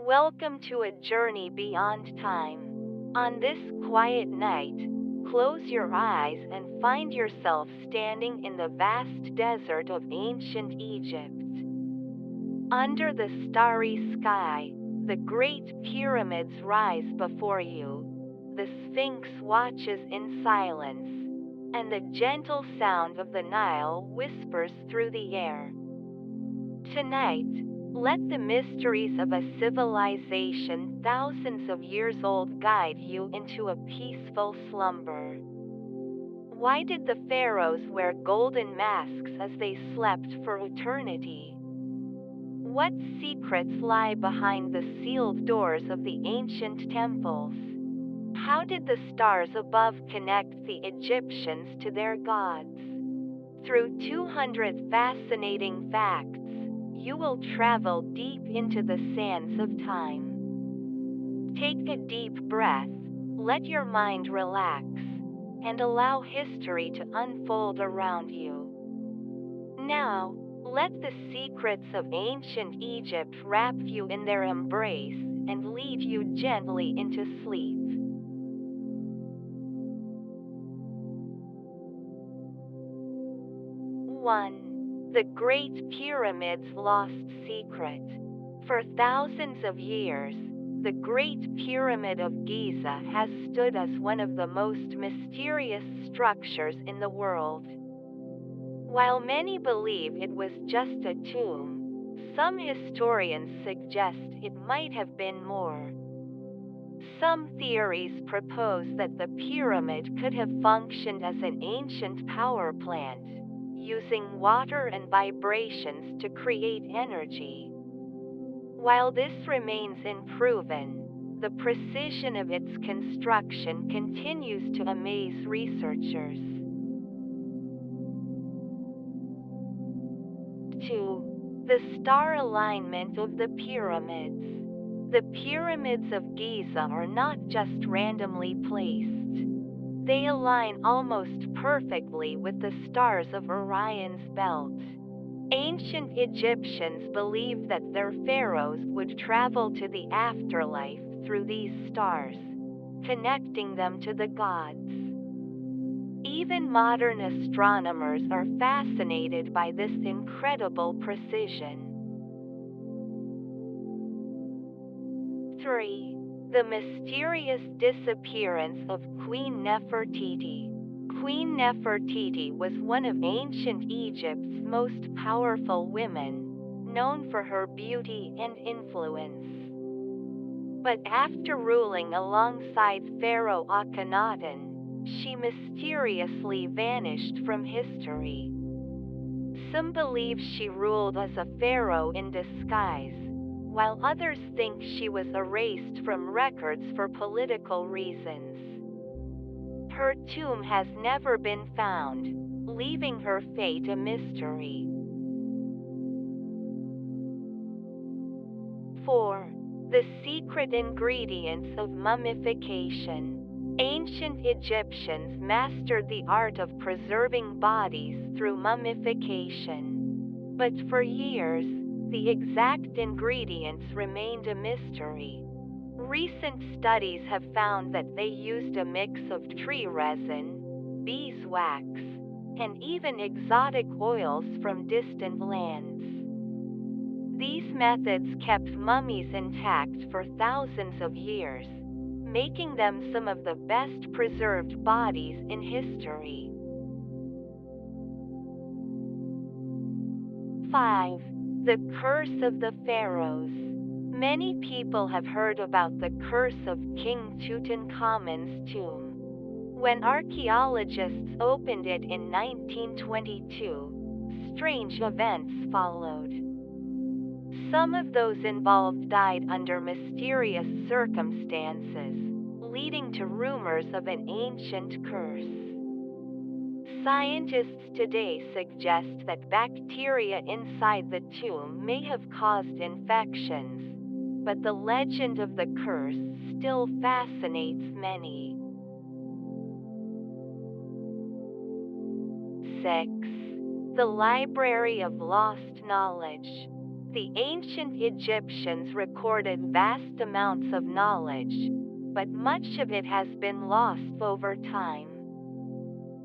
Welcome to a journey beyond time. On this quiet night, close your eyes and find yourself standing in the vast desert of ancient Egypt. Under the starry sky, the great pyramids rise before you. The Sphinx watches in silence, and the gentle sound of the Nile whispers through the air. Tonight, let the mysteries of a civilization thousands of years old guide you into a peaceful slumber. Why did the pharaohs wear golden masks as they slept for eternity? What secrets lie behind the sealed doors of the ancient temples? How did the stars above connect the Egyptians to their gods? Through 200 fascinating facts, you will travel deep into the sands of time. Take a deep breath, let your mind relax, and allow history to unfold around you. Now, let the secrets of ancient Egypt wrap you in their embrace and lead you gently into sleep. 1. The Great Pyramid's Lost Secret. For thousands of years, the Great Pyramid of Giza has stood as one of the most mysterious structures in the world. While many believe it was just a tomb, some historians suggest it might have been more. Some theories propose that the pyramid could have functioned as an ancient power plant, using water and vibrations to create energy. While this remains unproven, the precision of its construction continues to amaze researchers. 2. The star alignment of the pyramids. The pyramids of Giza are not just randomly placed. They align almost perfectly with the stars of Orion's belt. Ancient Egyptians believed that their pharaohs would travel to the afterlife through these stars, connecting them to the gods. Even modern astronomers are fascinated by this incredible precision. 3. The mysterious disappearance of Queen Nefertiti. Queen Nefertiti was one of ancient Egypt's most powerful women, known for her beauty and influence. But after ruling alongside Pharaoh Akhenaten, she mysteriously vanished from history. Some believe she ruled as a pharaoh in disguise, while others think she was erased from records for political reasons. Her tomb has never been found, leaving her fate a mystery. 4. The secret ingredients of mummification. Ancient Egyptians mastered the art of preserving bodies through mummification. But for years, the exact ingredients remained a mystery. Recent studies have found that they used a mix of tree resin, beeswax, and even exotic oils from distant lands. These methods kept mummies intact for thousands of years, making them some of the best preserved bodies in history. 5. The Curse of the Pharaohs. Many people have heard about the curse of King Tutankhamun's tomb. When archaeologists opened it in 1922, strange events followed. Some of those involved died under mysterious circumstances, leading to rumors of an ancient curse. Scientists today suggest that bacteria inside the tomb may have caused infections, but the legend of the curse still fascinates many. 6. The Library of Lost Knowledge. The ancient Egyptians recorded vast amounts of knowledge, but much of it has been lost over time.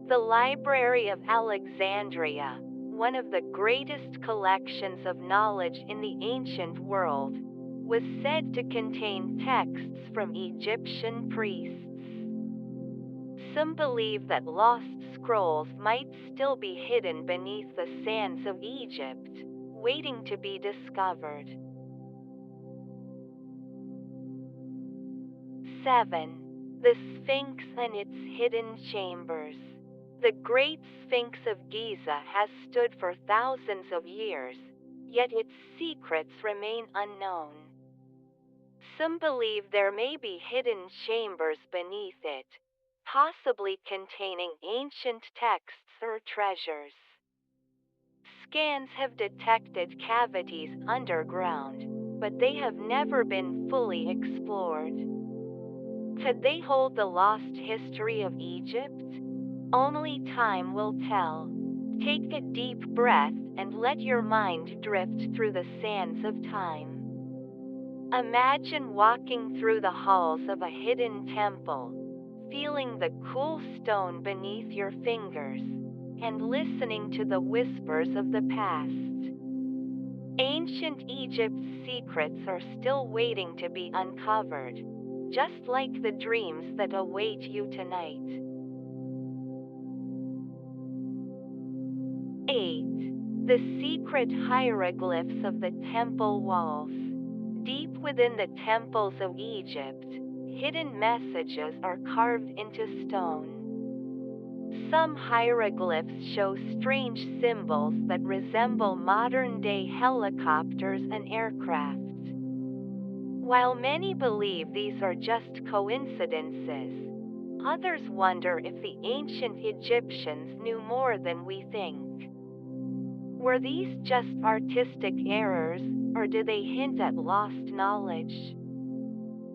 The Library of Alexandria, one of the greatest collections of knowledge in the ancient world, was said to contain texts from Egyptian priests. Some believe that lost scrolls might still be hidden beneath the sands of Egypt, waiting to be discovered. 7. The Sphinx and its hidden chambers. The Great Sphinx of Giza has stood for thousands of years, yet its secrets remain unknown. Some believe there may be hidden chambers beneath it, possibly containing ancient texts or treasures. Scans have detected cavities underground, but they have never been fully explored. Could they hold the lost history of Egypt? Only time will tell. Take a deep breath and let your mind drift through the sands of time. Imagine walking through the halls of a hidden temple, feeling the cool stone beneath your fingers, and listening to the whispers of the past. Ancient Egypt's secrets are still waiting to be uncovered, just like the dreams that await you tonight. 8. The secret hieroglyphs of the temple walls. Deep within the temples of Egypt, hidden messages are carved into stone. Some hieroglyphs show strange symbols that resemble modern-day helicopters and aircraft. While many believe these are just coincidences, others wonder if the ancient Egyptians knew more than we think. Were these just artistic errors, or do they hint at lost knowledge?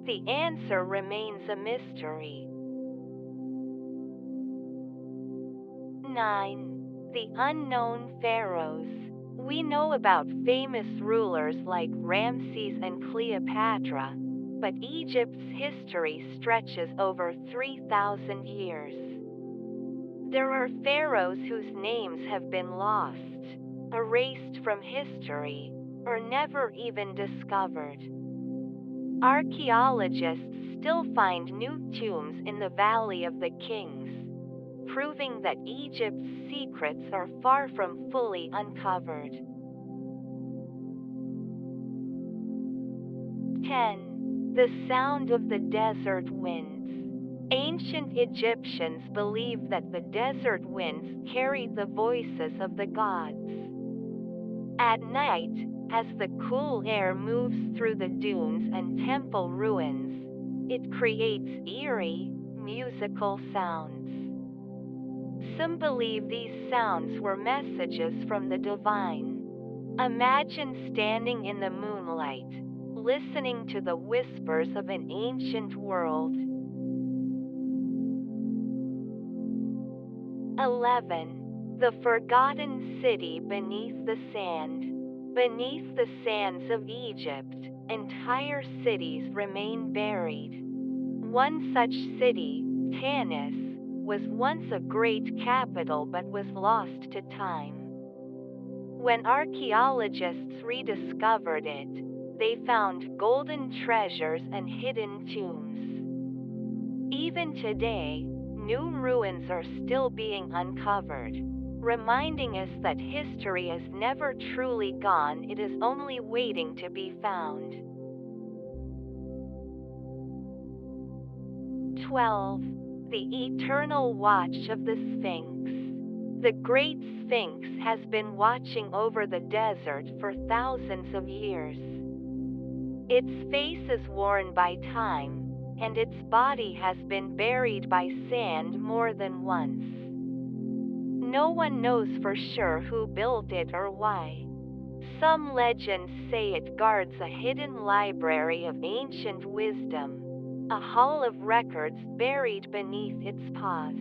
The answer remains a mystery. 9. The unknown pharaohs. We know about famous rulers like Ramses and Cleopatra, but Egypt's history stretches over 3,000 years. There are pharaohs whose names have been lost, erased from history, or never even discovered. Archaeologists still find new tombs in the Valley of the Kings, proving that Egypt's secrets are far from fully uncovered. 10. The sound of the desert winds. Ancient Egyptians believed that the desert winds carried the voices of the gods. At night, as the cool air moves through the dunes and temple ruins, it creates eerie, musical sounds. Some believe these sounds were messages from the divine. Imagine standing in the moonlight, listening to the whispers of an ancient world. 11. The forgotten city beneath the sand. Beneath the sands of Egypt, entire cities remain buried. One such city, Tanis, was once a great capital but was lost to time. When archaeologists rediscovered it, they found golden treasures and hidden tombs. Even today, new ruins are still being uncovered, reminding us that history is never truly gone, it is only waiting to be found. 12. The eternal watch of the Sphinx. The Great Sphinx has been watching over the desert for thousands of years. Its face is worn by time, and its body has been buried by sand more than once. No one knows for sure who built it or why. Some legends say it guards a hidden library of ancient wisdom, a hall of records buried beneath its paws.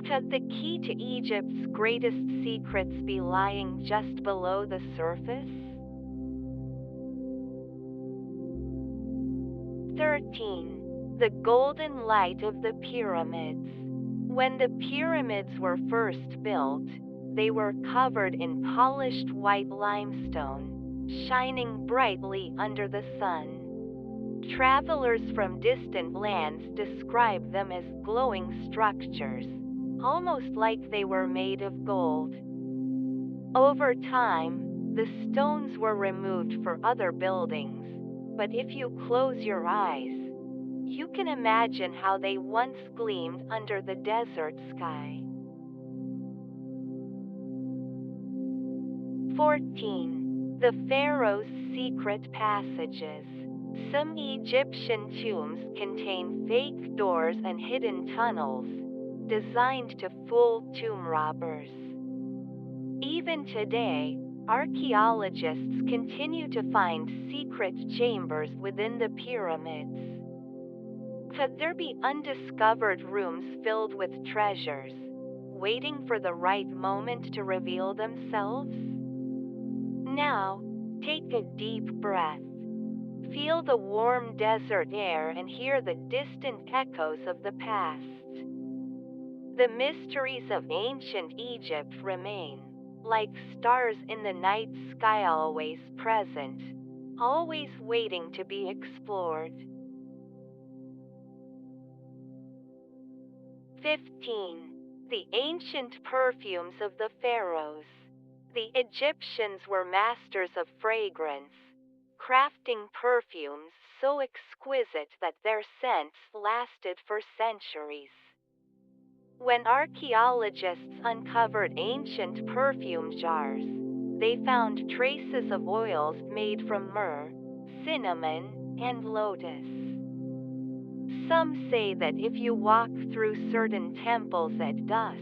Could the key to Egypt's greatest secrets be lying just below the surface? 13. The golden light of the pyramids. When the pyramids were first built, they were covered in polished white limestone, shining brightly under the sun. Travelers from distant lands describe them as glowing structures, almost like they were made of gold. Over time, the stones were removed for other buildings, but if you close your eyes, you can imagine how they once gleamed under the desert sky. 14. The Pharaohs' secret passages. Some Egyptian tombs contain fake doors and hidden tunnels, designed to fool tomb robbers. Even today, archaeologists continue to find secret chambers within the pyramids. Could there be undiscovered rooms filled with treasures, waiting for the right moment to reveal themselves? Now, take a deep breath. Feel the warm desert air and hear the distant echoes of the past. The mysteries of ancient Egypt remain, like stars in the night sky, always present, always waiting to be explored. 15. The ancient perfumes of the Pharaohs. The Egyptians were masters of fragrance, crafting perfumes so exquisite that their scents lasted for centuries. When archaeologists uncovered ancient perfume jars, they found traces of oils made from myrrh, cinnamon, and lotus. Some say that if you walk through certain temples at dusk,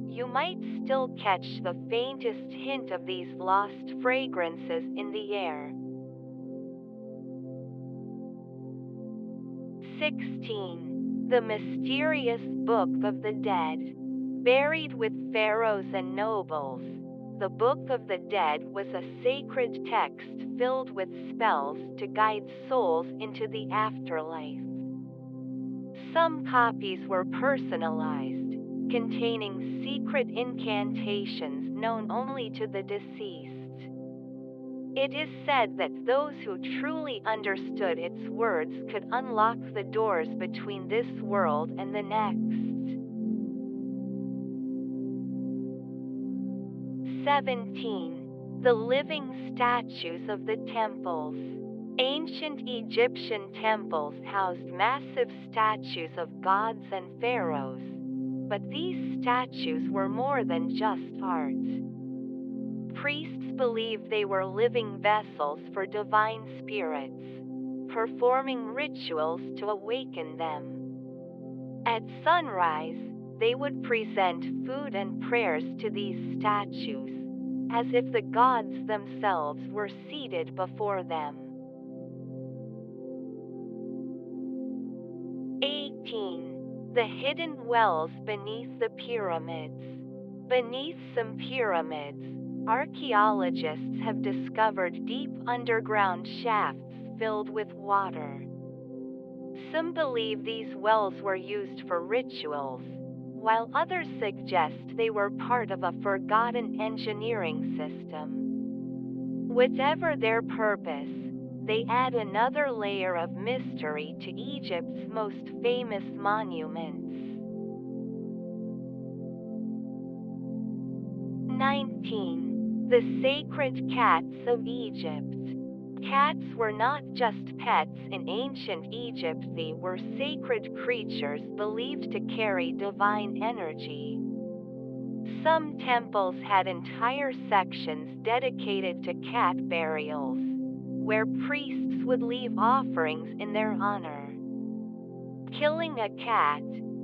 you might still catch the faintest hint of these lost fragrances in the air. 16. The mysterious Book of the Dead. Buried with pharaohs and nobles, the Book of the Dead was a sacred text filled with spells to guide souls into the afterlife. Some copies were personalized, containing secret incantations known only to the deceased. It is said that those who truly understood its words could unlock the doors between this world and the next. 17. The living statues of the temples. Ancient Egyptian temples housed massive statues of gods and pharaohs, but these statues were more than just art. Priests believed they were living vessels for divine spirits, performing rituals to awaken them. At sunrise, they would present food and prayers to these statues, as if the gods themselves were seated before them. 18. The hidden wells beneath the pyramids. Beneath some pyramids, archaeologists have discovered deep underground shafts filled with water. Some believe these wells were used for rituals, while others suggest they were part of a forgotten engineering system. Whatever their purpose, they add another layer of mystery to Egypt's most famous monuments. 19. The sacred cats of Egypt. Cats were not just pets in ancient Egypt, they were sacred creatures believed to carry divine energy. Some temples had entire sections dedicated to cat burials, where priests would leave offerings in their honor. Killing a cat,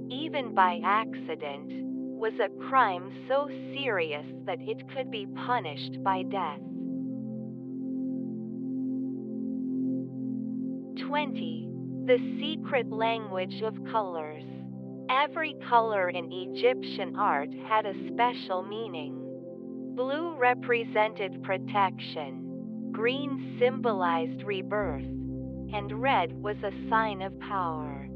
even by accident, was a crime so serious that it could be punished by death. 20. The secret language of colors. Every color in Egyptian art had a special meaning. Blue represented protection, green symbolized rebirth, and red was a sign of power.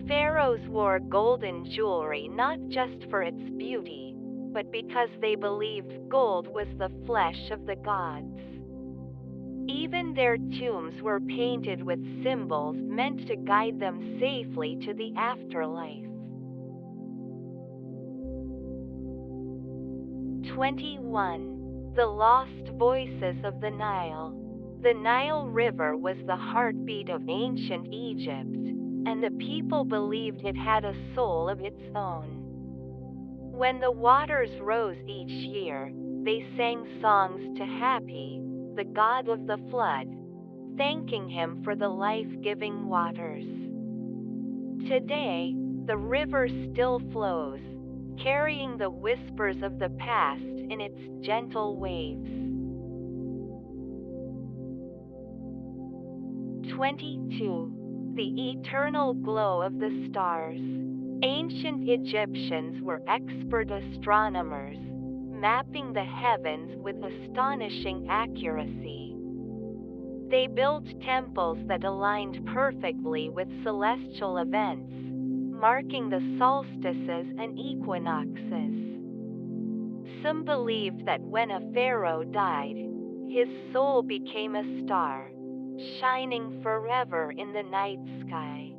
Pharaohs wore golden jewelry not just for its beauty, but because they believed gold was the flesh of the gods. Even their tombs were painted with symbols meant to guide them safely to the afterlife. 21. The Lost Voices of the Nile. The Nile River was the heartbeat of ancient Egypt, and the people believed it had a soul of its own. When the waters rose each year, they sang songs to Hapi, the god of the flood, thanking him for the life-giving waters. Today, the river still flows, carrying the whispers of the past in its gentle waves. 22. The eternal glow of the stars. Ancient Egyptians were expert astronomers, mapping the heavens with astonishing accuracy. They built temples that aligned perfectly with celestial events, marking the solstices and equinoxes. Some believed that when a pharaoh died, his soul became a star, shining forever in the night sky.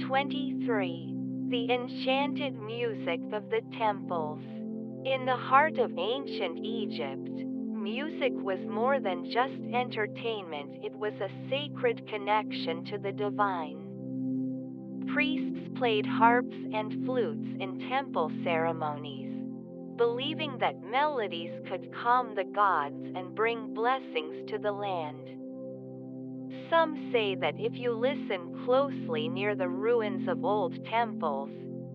23. The enchanted music of the temples. In the heart of ancient Egypt, music was more than just entertainment, it was a sacred connection to the divine. Priests played harps and flutes in temple ceremonies, believing that melodies could calm the gods and bring blessings to the land. Some say that if you listen closely near the ruins of old temples,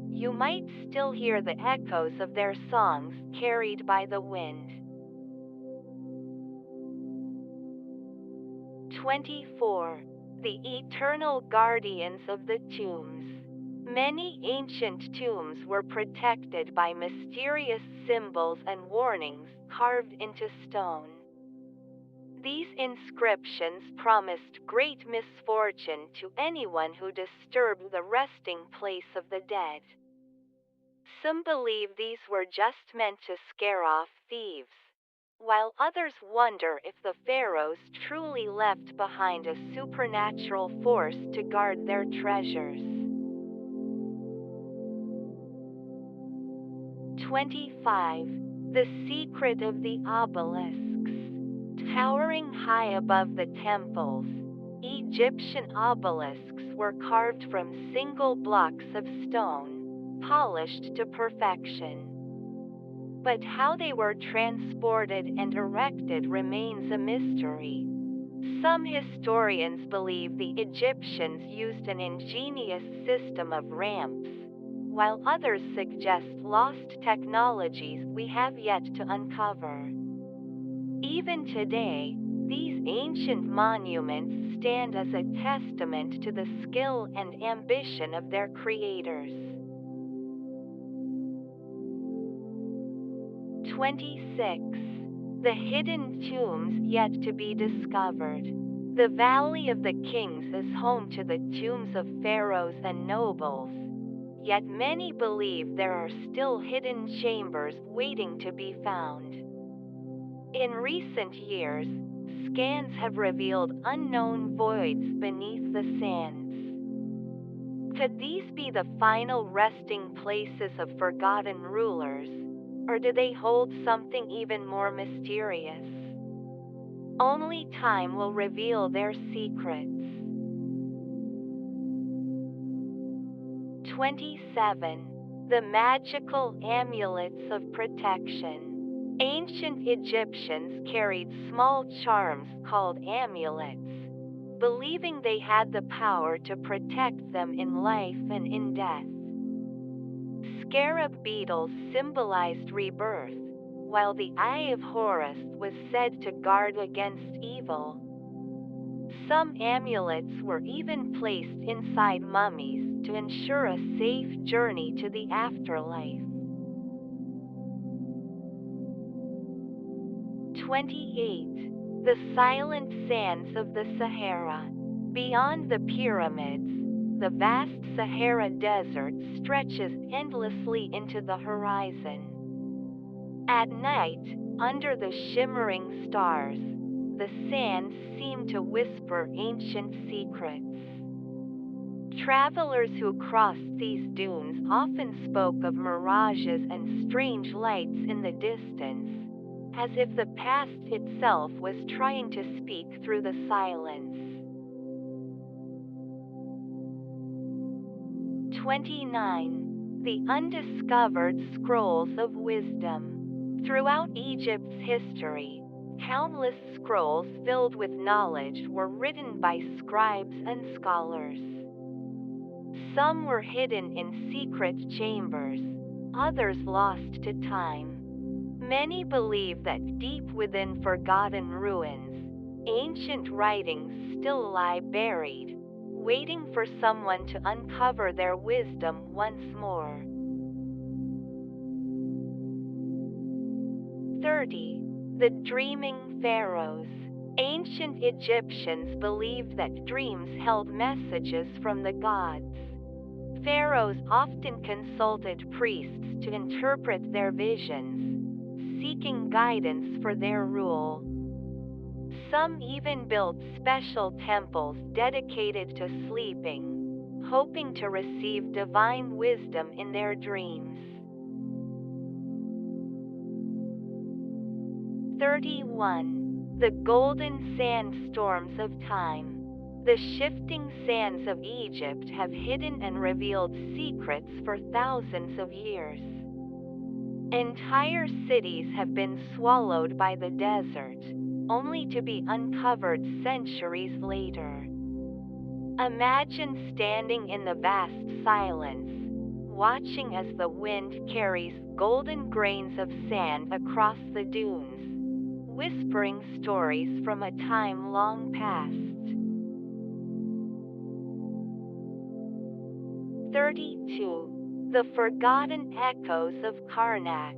you might still hear the echoes of their songs carried by the wind. 24. The eternal guardians of the tombs. Many ancient tombs were protected by mysterious symbols and warnings carved into stone. These inscriptions promised great misfortune to anyone who disturbed the resting place of the dead. Some believe these were just meant to scare off thieves, while others wonder if the pharaohs truly left behind a supernatural force to guard their treasures. 25. The secret of the obelisks. Towering high above the temples, Egyptian obelisks were carved from single blocks of stone, polished to perfection. But how they were transported and erected remains a mystery. Some historians believe the Egyptians used an ingenious system of ramps, while others suggest lost technologies we have yet to uncover. Even today, these ancient monuments stand as a testament to the skill and ambition of their creators. 26. The hidden tombs yet to be discovered. The Valley of the Kings is home to the tombs of pharaohs and nobles, yet many believe there are still hidden chambers waiting to be found. In recent years, scans have revealed unknown voids beneath the sands. Could these be the final resting places of forgotten rulers, or do they hold something even more mysterious? Only time will reveal their secrets. 27. The magical amulets of protection. Ancient Egyptians carried small charms called amulets, believing they had the power to protect them in life and in death. Scarab beetles symbolized rebirth, while the Eye of Horus was said to guard against evil. Some amulets were even placed inside mummies to ensure a safe journey to the afterlife. 28. The silent sands of the Sahara. Beyond the pyramids, the vast Sahara Desert stretches endlessly into the horizon. At night, under the shimmering stars, the sands seem to whisper ancient secrets. Travelers who crossed these dunes often spoke of mirages and strange lights in the distance, as if the past itself was trying to speak through the silence. 29. The undiscovered scrolls of wisdom. Throughout Egypt's history, countless scrolls filled with knowledge were written by scribes and scholars. Some were hidden in secret chambers, others lost to time. Many believe that deep within forgotten ruins, ancient writings still lie buried, waiting for someone to uncover their wisdom once more. 30. The dreaming pharaohs. Ancient Egyptians believed that dreams held messages from the gods. Pharaohs often consulted priests to interpret their visions, seeking guidance for their rule. Some even built special temples dedicated to sleeping, hoping to receive divine wisdom in their dreams. 31. The golden sandstorms of time. The shifting sands of Egypt have hidden and revealed secrets for thousands of years. Entire cities have been swallowed by the desert, only to be uncovered centuries later. Imagine standing in the vast silence, watching as the wind carries golden grains of sand across the dunes, whispering stories from a time long past. 32. The forgotten echoes of Karnak.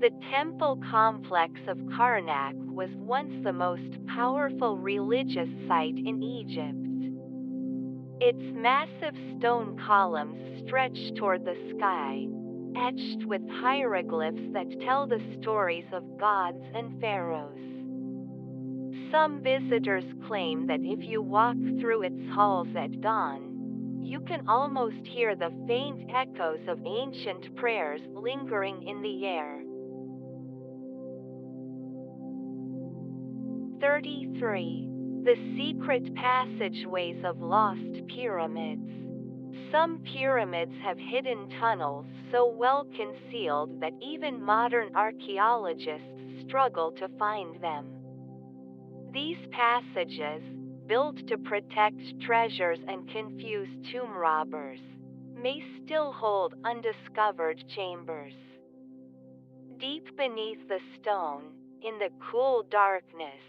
The temple complex of Karnak was once the most powerful religious site in Egypt. Its massive stone columns stretch toward the sky, etched with hieroglyphs that tell the stories of gods and pharaohs. Some visitors claim that if you walk through its halls at dawn, you can almost hear the faint echoes of ancient prayers lingering in the air. 33. The secret passageways of lost pyramids. Some pyramids have hidden tunnels so well concealed that even modern archaeologists struggle to find them. These passages, built to protect treasures and confuse tomb robbers, may still hold undiscovered chambers. Deep beneath the stone, in the cool darkness,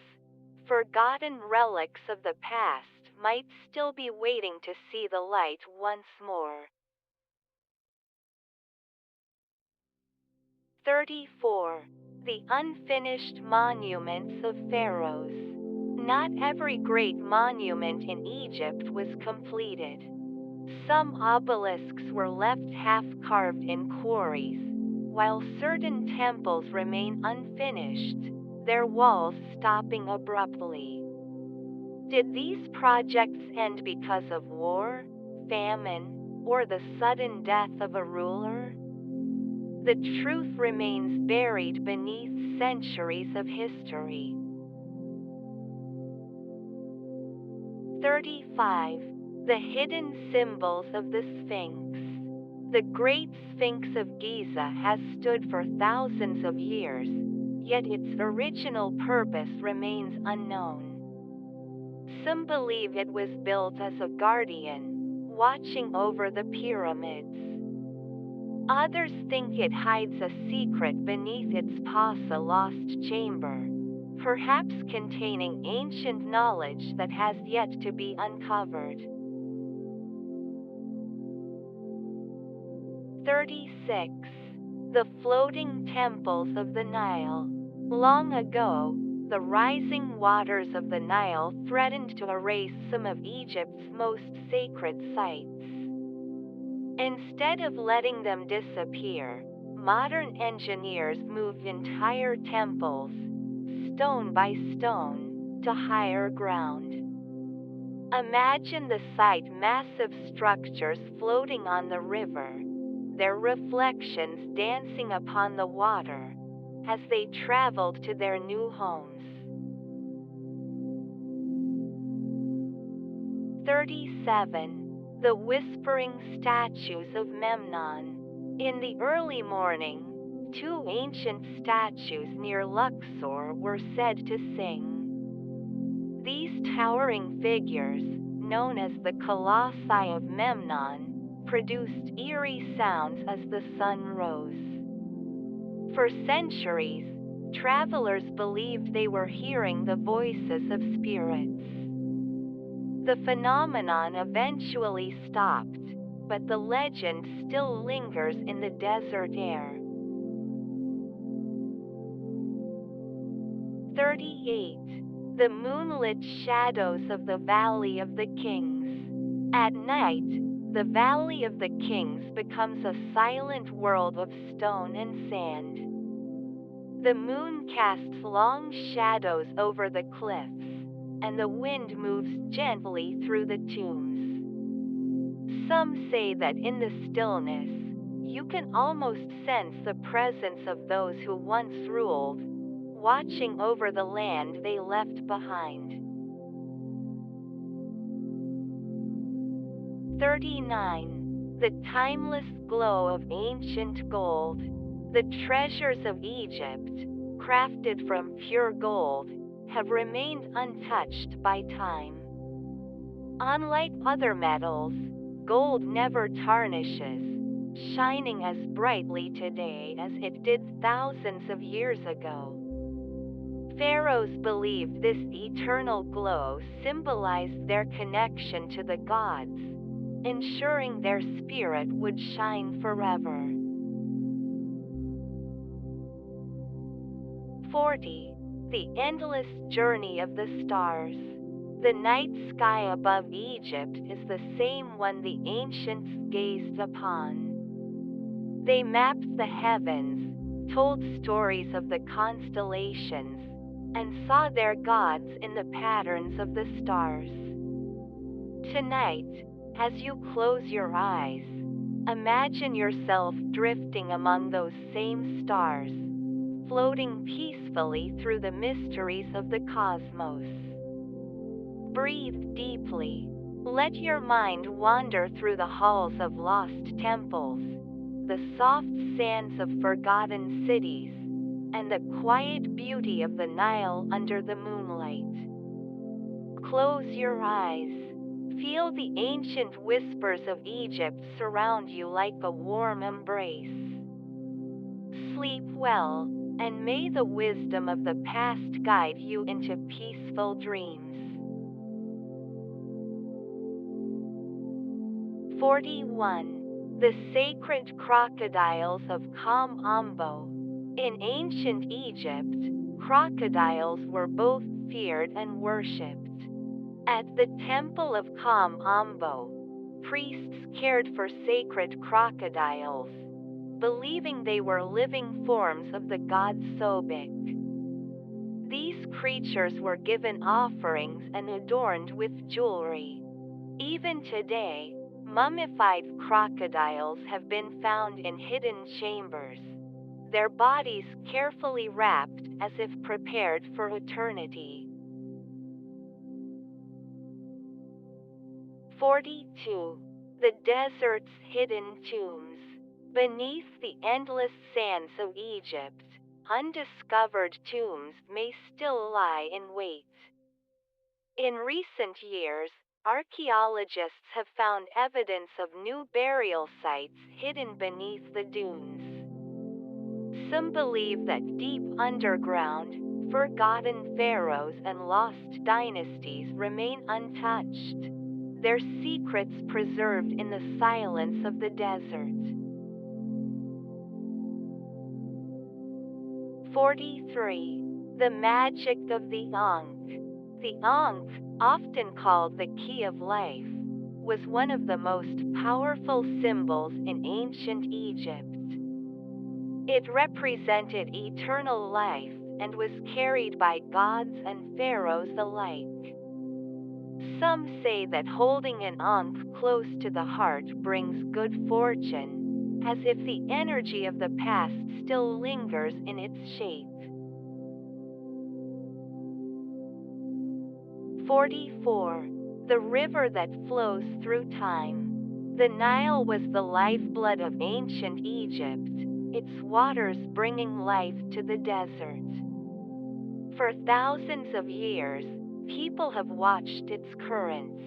forgotten relics of the past might still be waiting to see the light once more. 34. The unfinished monuments of pharaohs. Not every great monument in Egypt was completed. Some obelisks were left half-carved in quarries, while certain temples remain unfinished, their walls stopping abruptly. Did these projects end because of war, famine, or the sudden death of a ruler? The truth remains buried beneath centuries of history. 35. The hidden symbols of the Sphinx. The Great Sphinx of Giza has stood for thousands of years, yet its original purpose remains unknown. Some believe it was built as a guardian, watching over the pyramids. Others think it hides a secret beneath its lost chamber, perhaps containing ancient knowledge that has yet to be uncovered. 36. The floating temples of the Nile. Long ago, the rising waters of the Nile threatened to erase some of Egypt's most sacred sites. Instead of letting them disappear, modern engineers moved entire temples, stone by stone, to higher ground. Imagine the sight: massive structures floating on the river, their reflections dancing upon the water as they traveled to their new homes. 37. The Whispering Statues of Memnon. In the early morning, two ancient statues near Luxor were said to sing. These towering figures, known as the Colossi of Memnon, produced eerie sounds as the sun rose. For centuries, travelers believed they were hearing the voices of spirits. The phenomenon eventually stopped, but the legend still lingers in the desert air. 38. The moonlit shadows of the Valley of the Kings. At night, the Valley of the Kings becomes a silent world of stone and sand. The moon casts long shadows over the cliffs, and the wind moves gently through the tombs. Some say that in the stillness, you can almost sense the presence of those who once ruled, watching over the land they left behind. 39. The timeless glow of ancient gold. The treasures of Egypt, crafted from pure gold, have remained untouched by time. Unlike other metals, gold never tarnishes, shining as brightly today as it did thousands of years ago. Pharaohs believed this eternal glow symbolized their connection to the gods, ensuring their spirit would shine forever. 40. The endless journey of the stars. The night sky above Egypt is the same one the ancients gazed upon. They mapped the heavens, told stories of the constellations, and saw their gods in the patterns of the stars. Tonight, as you close your eyes, imagine yourself drifting among those same stars, floating peacefully through the mysteries of the cosmos. Breathe deeply. Let your mind wander through the halls of lost temples, the soft sands of forgotten cities, and the quiet beauty of the Nile under the moonlight. Close your eyes. Feel the ancient whispers of Egypt surround you like a warm embrace. Sleep well, and may the wisdom of the past guide you into peaceful dreams. 41. The sacred crocodiles of Kam Ambo. In ancient Egypt, crocodiles were both feared and worshipped. At the temple of Kam Ambo, priests cared for sacred crocodiles, believing they were living forms of the god Sobek. These creatures were given offerings and adorned with jewelry. Even today, mummified crocodiles have been found in hidden chambers, their bodies carefully wrapped as if prepared for eternity. 42. The desert's hidden tombs. Beneath the endless sands of Egypt, undiscovered tombs may still lie in wait. In recent years, archaeologists have found evidence of new burial sites hidden beneath the dunes. Some believe that deep underground, forgotten pharaohs and lost dynasties remain untouched, their secrets preserved in the silence of the desert. 43. The magic of the Ankh. The Ankh, often called the key of life, was one of the most powerful symbols in ancient Egypt. It represented eternal life and was carried by gods and pharaohs alike. Some say that holding an ankh close to the heart brings good fortune, as if the energy of the past still lingers in its shape. 44. The river that flows through time. The Nile was the lifeblood of ancient Egypt, its waters bringing life to the desert. For thousands of years, people have watched its currents,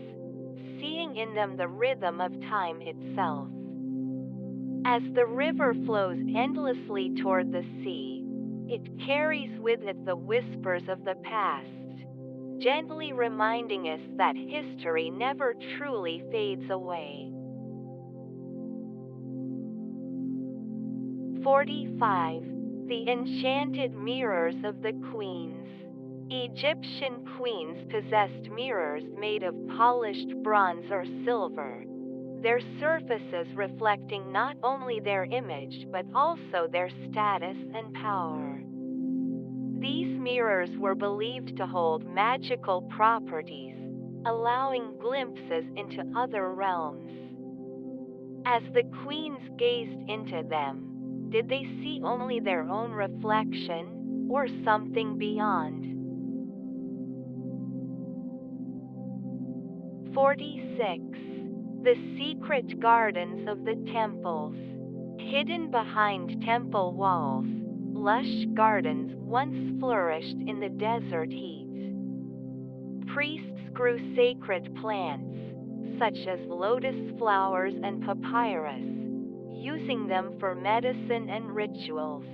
seeing in them the rhythm of time itself. As the river flows endlessly toward the sea, it carries with it the whispers of the past, gently reminding us that history never truly fades away. 45. The enchanted mirrors of the queens. Egyptian queens possessed mirrors made of polished bronze or silver, their surfaces reflecting not only their image but also their status and power. These mirrors were believed to hold magical properties, allowing glimpses into other realms. As the queens gazed into them, did they see only their own reflection, or something beyond? 46. The secret gardens of the temples. Hidden behind temple walls, lush gardens once flourished in the desert heat. Priests grew sacred plants, such as lotus flowers and papyrus, using them for medicine and rituals.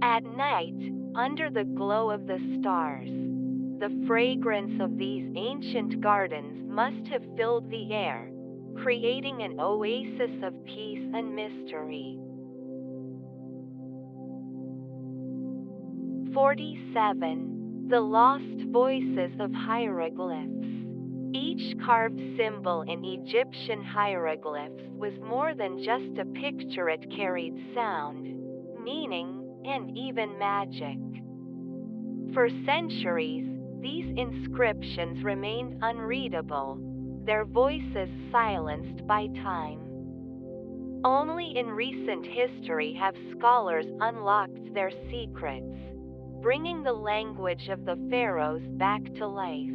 At night, under the glow of the stars, the fragrance of these ancient gardens must have filled the air, creating an oasis of peace and mystery. 47. The lost voices of hieroglyphs. Each carved symbol in Egyptian hieroglyphs was more than just a picture, it carried sound, meaning, and even magic. For centuries, these inscriptions remained unreadable, their voices silenced by time. Only in recent history have scholars unlocked their secrets, bringing the language of the pharaohs back to life.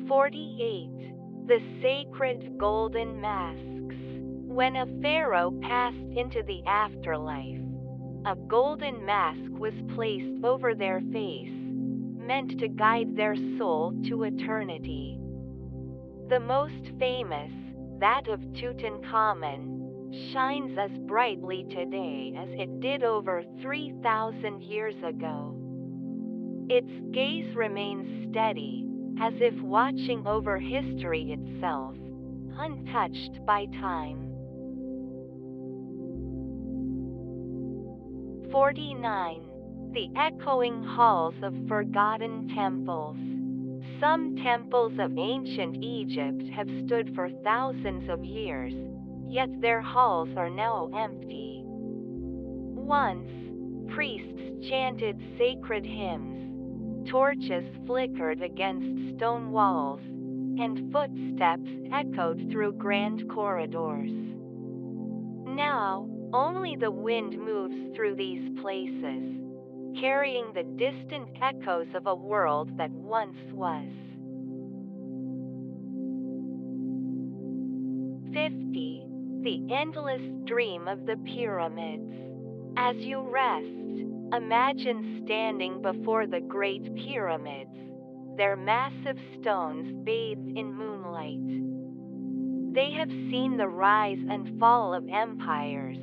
48. The sacred golden masks. When a pharaoh passed into the afterlife, a golden mask was placed over their face, meant to guide their soul to eternity. The most famous, that of Tutankhamun, shines as brightly today as it did over 3,000 years ago. Its gaze remains steady, as if watching over history itself, untouched by time. 49. The echoing halls of forgotten temples. Some temples of ancient Egypt have stood for thousands of years, yet their halls are now empty. Once, priests chanted sacred hymns, torches flickered against stone walls, and footsteps echoed through grand corridors. Now, only the wind moves through these places, carrying the distant echoes of a world that once was. 50. The endless dream of the pyramids. As you rest, imagine standing before the Great Pyramids, their massive stones bathed in moonlight. They have seen the rise and fall of empires,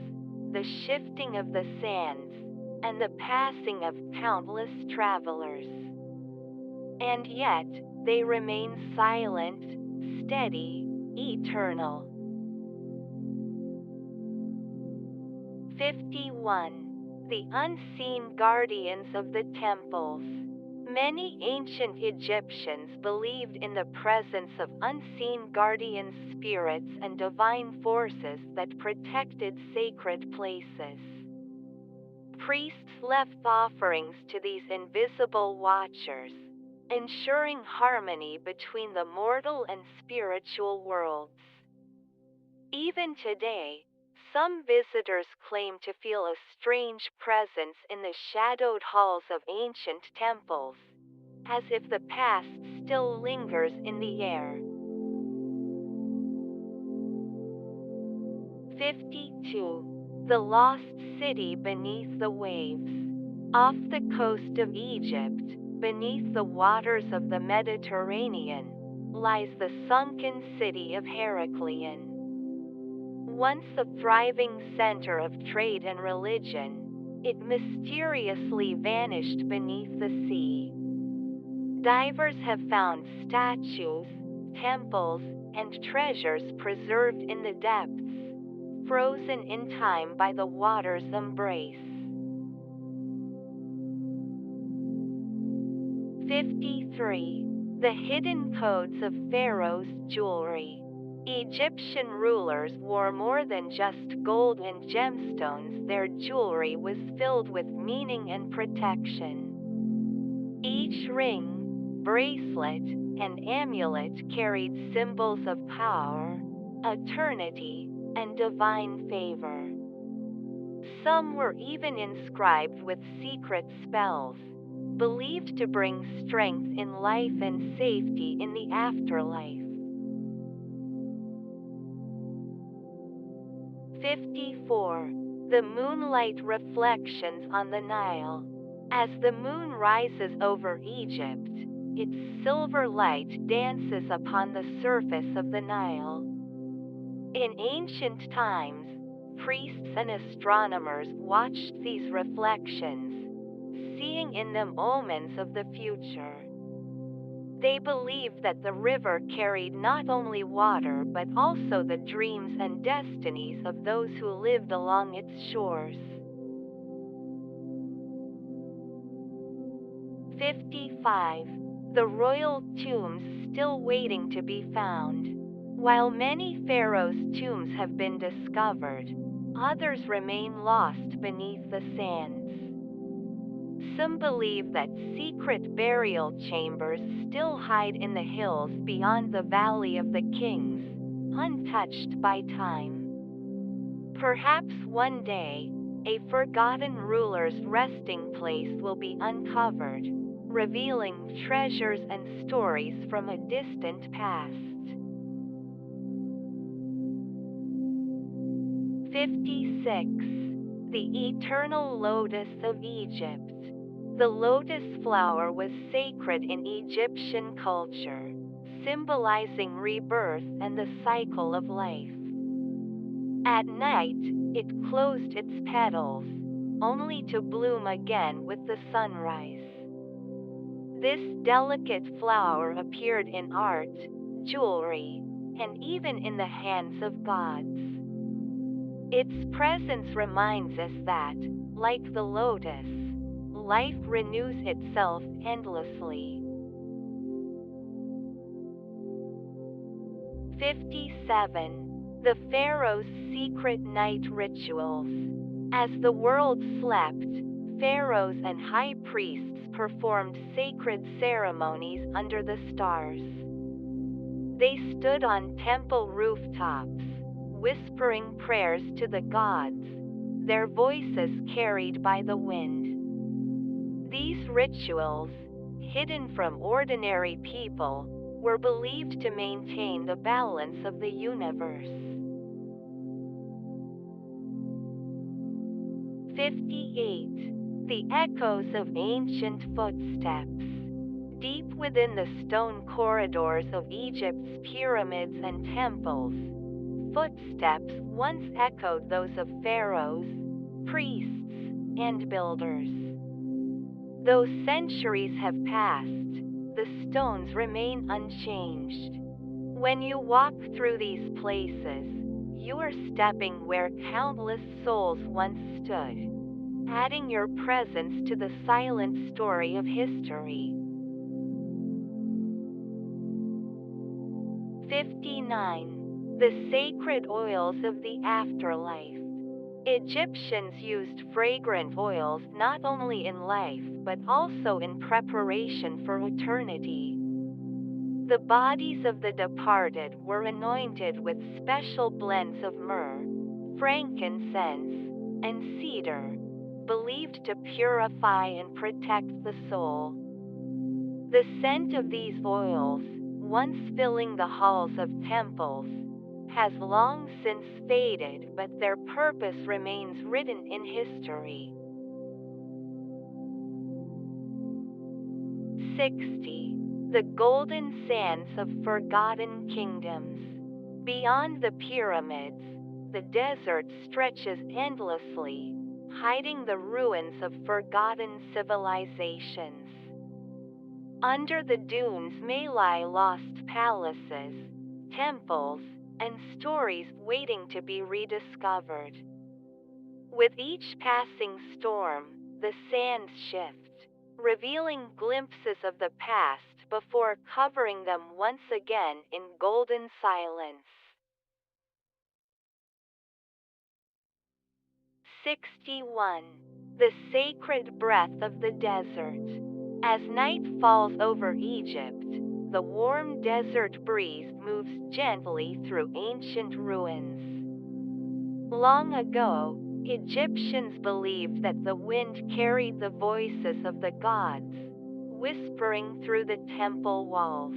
the shifting of the sands, and the passing of countless travelers. And yet, they remain silent, steady, eternal. 51. The unseen guardians of the temples. Many ancient Egyptians believed in the presence of unseen guardian spirits and divine forces that protected sacred places. Priests left offerings to these invisible watchers, ensuring harmony between the mortal and spiritual worlds. Even today, some visitors claim to feel a strange presence in the shadowed halls of ancient temples, as if the past still lingers in the air. 52. The Lost City Beneath the Waves. Off the coast of Egypt, beneath the waters of the Mediterranean, lies the sunken city of Heraklion. Once a thriving center of trade and religion, it mysteriously vanished beneath the sea. Divers have found statues, temples, and treasures preserved in the depths, frozen in time by the water's embrace. 53. The Hidden Codes of Pharaohs' Jewelry. Egyptian rulers wore more than just gold and gemstones. Their jewelry was filled with meaning and protection. Each ring, bracelet, and amulet carried symbols of power, eternity, and divine favor. Some were even inscribed with secret spells, believed to bring strength in life and safety in the afterlife. 54. The Moonlight Reflections on the Nile. As the moon rises over Egypt, its silver light dances upon the surface of the Nile. In ancient times, priests and astronomers watched these reflections, seeing in them omens of the future. They believed that the river carried not only water but also the dreams and destinies of those who lived along its shores. 55. The royal tombs still waiting to be found. While many pharaohs' tombs have been discovered, others remain lost beneath the sands. Some believe that secret burial chambers still hide in the hills beyond the Valley of the Kings, untouched by time. Perhaps one day, a forgotten ruler's resting place will be uncovered, revealing treasures and stories from a distant past. 56. The Eternal Lotus of Egypt. The lotus flower was sacred in Egyptian culture, symbolizing rebirth and the cycle of life. At night, it closed its petals, only to bloom again with the sunrise. This delicate flower appeared in art, jewelry, and even in the hands of gods. Its presence reminds us that, like the lotus, life renews itself endlessly. 57. The Pharaohs' Secret Night Rituals. As the world slept, pharaohs and high priests performed sacred ceremonies under the stars. They stood on temple rooftops, whispering prayers to the gods, their voices carried by the wind. These rituals, hidden from ordinary people, were believed to maintain the balance of the universe. 58. The Echoes of Ancient Footsteps. Deep within the stone corridors of Egypt's pyramids and temples, footsteps once echoed those of pharaohs, priests, and builders. Though centuries have passed, the stones remain unchanged. When you walk through these places, You are stepping where countless souls once stood, adding your presence to the silent story of history. 59. The sacred oils of the afterlife. Egyptians used fragrant oils not only in life but also in preparation for eternity. The bodies of the departed were anointed with special blends of myrrh, frankincense, and cedar, believed to purify and protect the soul. The scent of these oils, once filling the halls of temples, has long since faded, but their purpose remains written in history. 60. The golden sands of forgotten kingdoms. Beyond the pyramids, the desert stretches endlessly, hiding the ruins of forgotten civilizations. Under the dunes may lie lost palaces, temples, and stories waiting to be rediscovered. With each passing storm, the sands shift, revealing glimpses of the past before covering them once again in golden silence. 61. The sacred breath of the desert. As night falls over Egypt, the warm desert breeze moves gently through ancient ruins. Long ago, Egyptians believed that the wind carried the voices of the gods, whispering through the temple walls.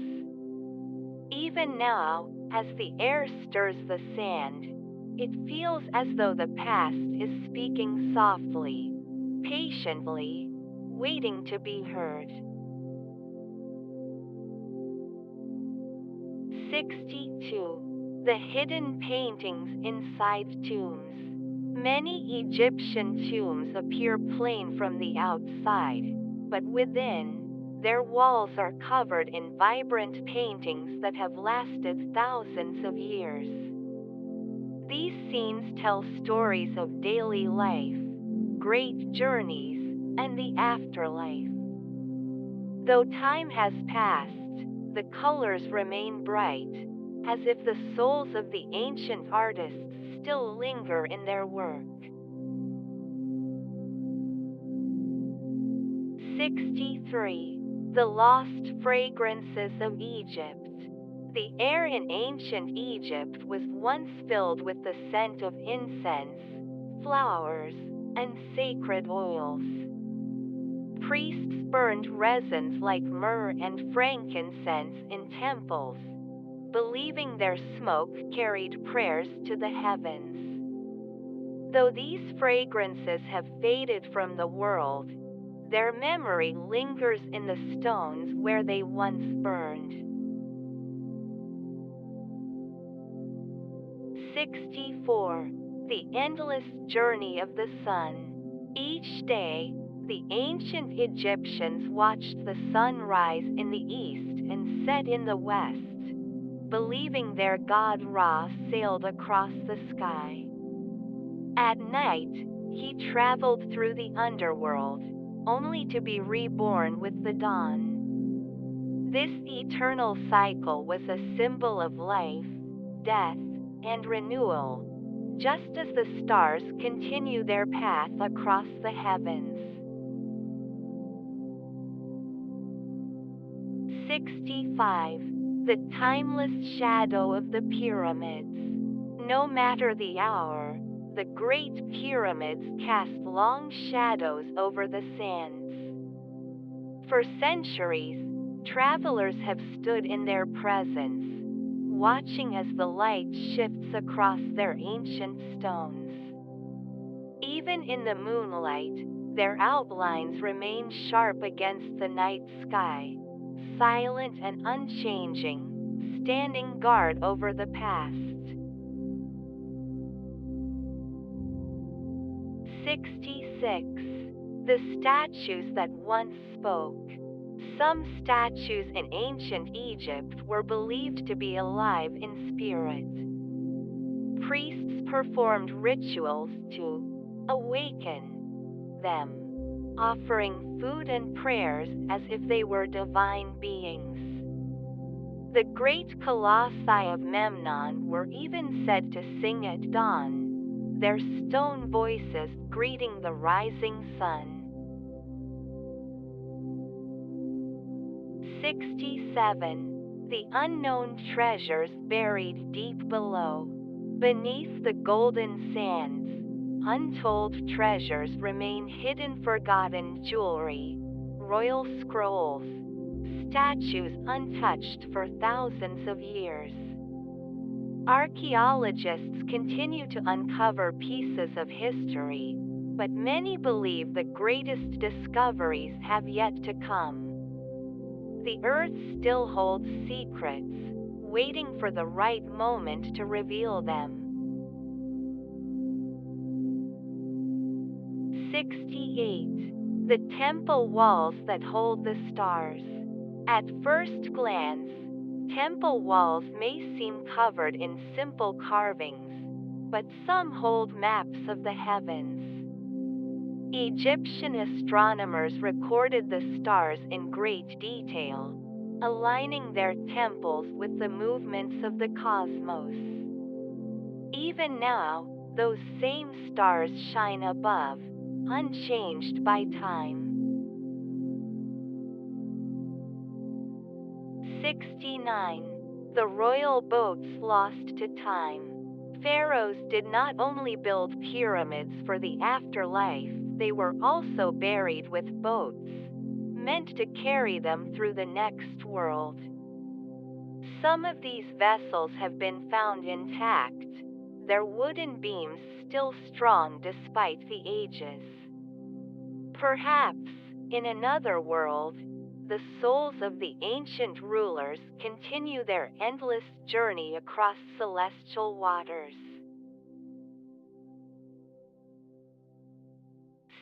Even now, as the air stirs the sand, it feels as though the past is speaking softly, patiently, waiting to be heard. 62. The hidden paintings inside tombs. Many Egyptian tombs appear plain from the outside, but within, their walls are covered in vibrant paintings that have lasted thousands of years. These scenes tell stories of daily life, great journeys, and the afterlife. Though time has passed, the colors remain bright, as if the souls of the ancient artists still linger in their work. 63. The lost fragrances of Egypt. The air in ancient Egypt was once filled with the scent of incense, flowers, and sacred oils. Priests burned resins like myrrh and frankincense in temples, believing their smoke carried prayers to the heavens. Though these fragrances have faded from the world, their memory lingers in the stones where they once burned. 64. The endless journey of the sun. Each day, the ancient Egyptians watched the sun rise in the east and set in the west, believing their god Ra sailed across the sky. At night, he traveled through the underworld, only to be reborn with the dawn. This eternal cycle was a symbol of life, death, and renewal, just as the stars continue their path across the heavens. 65. The timeless shadow of the pyramids. No matter the hour, the Great Pyramids cast long shadows over the sands. For centuries, travelers have stood in their presence, watching as the light shifts across their ancient stones. Even in the moonlight, their outlines remain sharp against the night sky, silent and unchanging, standing guard over the past. 66. The statues that once spoke. Some statues in ancient Egypt were believed to be alive in spirit. priests performed rituals to awaken them, offering food and prayers as if they were divine beings. The great colossi of Memnon were even said to sing at dawn, their stone voices greeting the rising sun. 67. The unknown treasures buried deep below. Beneath the golden sands, untold treasures remain hidden, forgotten jewelry, royal scrolls, statues untouched for thousands of years. Archaeologists continue to uncover pieces of history, but many believe the greatest discoveries have yet to come. The earth still holds secrets, waiting for the right moment to reveal them. 68. The temple walls that hold the stars. At first glance, temple walls may seem covered in simple carvings, but some hold maps of the heavens. Egyptian astronomers recorded the stars in great detail, aligning their temples with the movements of the cosmos. Even now, those same stars shine above, unchanged by time. 69. The royal boats lost to time. Pharaohs did not only build pyramids for the afterlife, they were also buried with boats, meant to carry them through the next world. Some of these vessels have been found intact, their wooden beams still strong despite the ages. Perhaps, in another world, the souls of the ancient rulers continue their endless journey across celestial waters.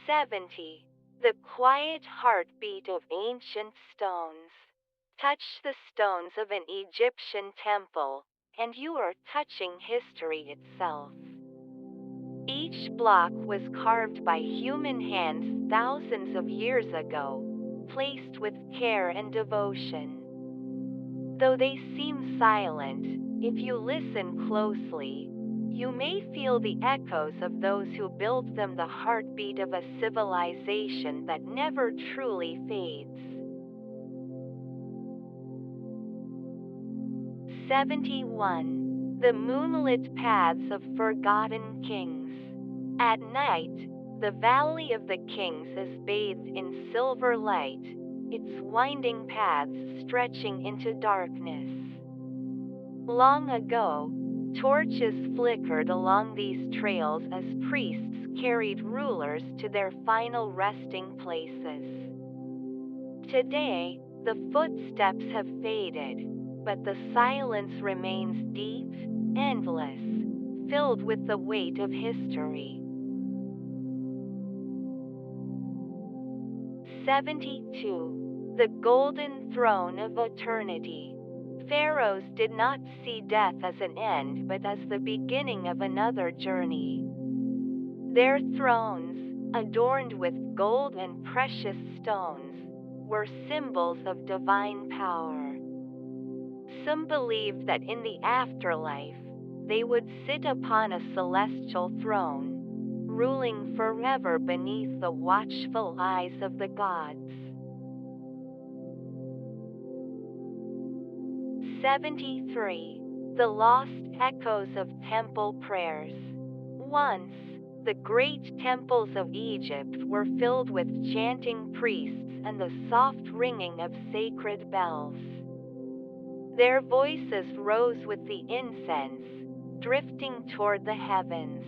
70. The quiet heartbeat of ancient stones. Touch the stones of an Egyptian temple, and you are touching history itself. Each block was carved by human hands thousands of years ago, placed with care and devotion. Though they seem silent, if you listen closely, you may feel the echoes of those who built them, the heartbeat of a civilization that never truly fades. 71. The moonlit paths of forgotten kings. At night, the Valley of the Kings is bathed in silver light, its winding paths stretching into darkness. Long ago, torches flickered along these trails as priests carried rulers to their final resting places. Today, the footsteps have faded, but the silence remains deep, endless, filled with the weight of history. 72. The Golden Throne of Eternity. Pharaohs did not see death as an end but as the beginning of another journey. Their thrones, adorned with gold and precious stones, were symbols of divine power. Some believed that in the afterlife, they would sit upon a celestial throne, ruling forever beneath the watchful eyes of the gods. 73. The Lost Echoes of Temple Prayers. Once, the great temples of Egypt were filled with chanting priests and the soft ringing of sacred bells. Their voices rose with the incense, drifting toward the heavens.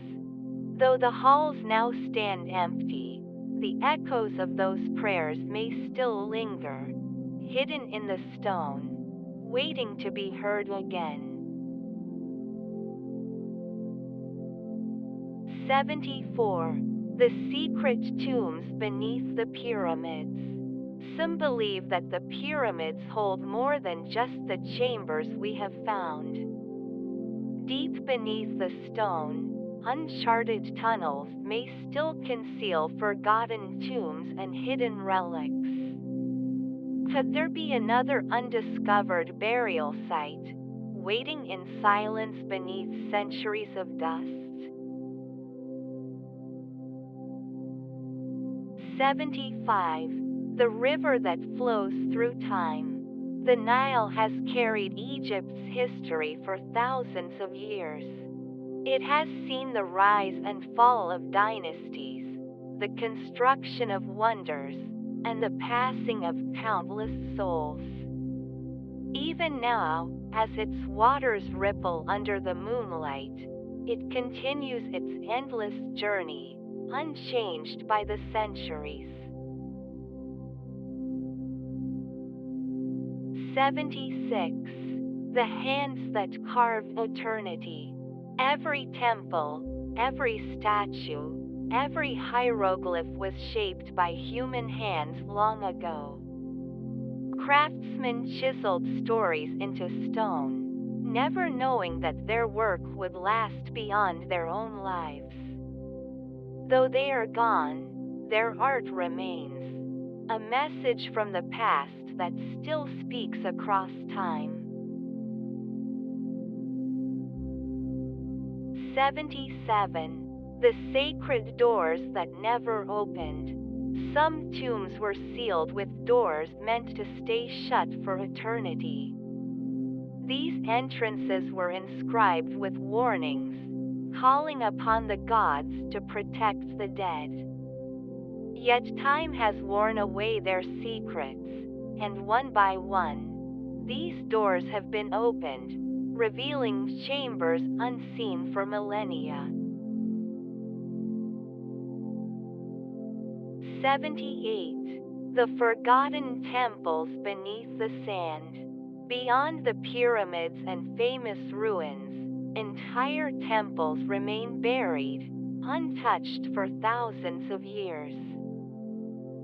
Though the halls now stand empty, the echoes of those prayers may still linger, hidden in the stone, waiting to be heard again. 74. The secret tombs beneath the pyramids. Some believe that the pyramids hold more than just the chambers we have found. Deep beneath the stone, uncharted tunnels may still conceal forgotten tombs and hidden relics. Could there be another undiscovered burial site, waiting in silence beneath centuries of dust? 75. The river that flows through time. The Nile has carried Egypt's history for thousands of years. It has seen the rise and fall of dynasties, the construction of wonders, and the passing of countless souls. Even now, as its waters ripple under the moonlight, it continues its endless journey, unchanged by the centuries. 76. The hands that carve eternity. Every temple, every statue, every hieroglyph was shaped by human hands long ago. Craftsmen chiseled stories into stone, never knowing that their work would last beyond their own lives. Though they are gone, their art remains, a message from the past that still speaks across time. 77. The sacred doors that never opened. Some tombs were sealed with doors meant to stay shut for eternity. These entrances were inscribed with warnings, calling upon the gods to protect the dead. Yet time has worn away their secrets, and one by one, these doors have been opened, revealing chambers unseen for millennia. 78. The forgotten temples beneath the sand. Beyond the pyramids and famous ruins, entire temples remain buried, untouched for thousands of years.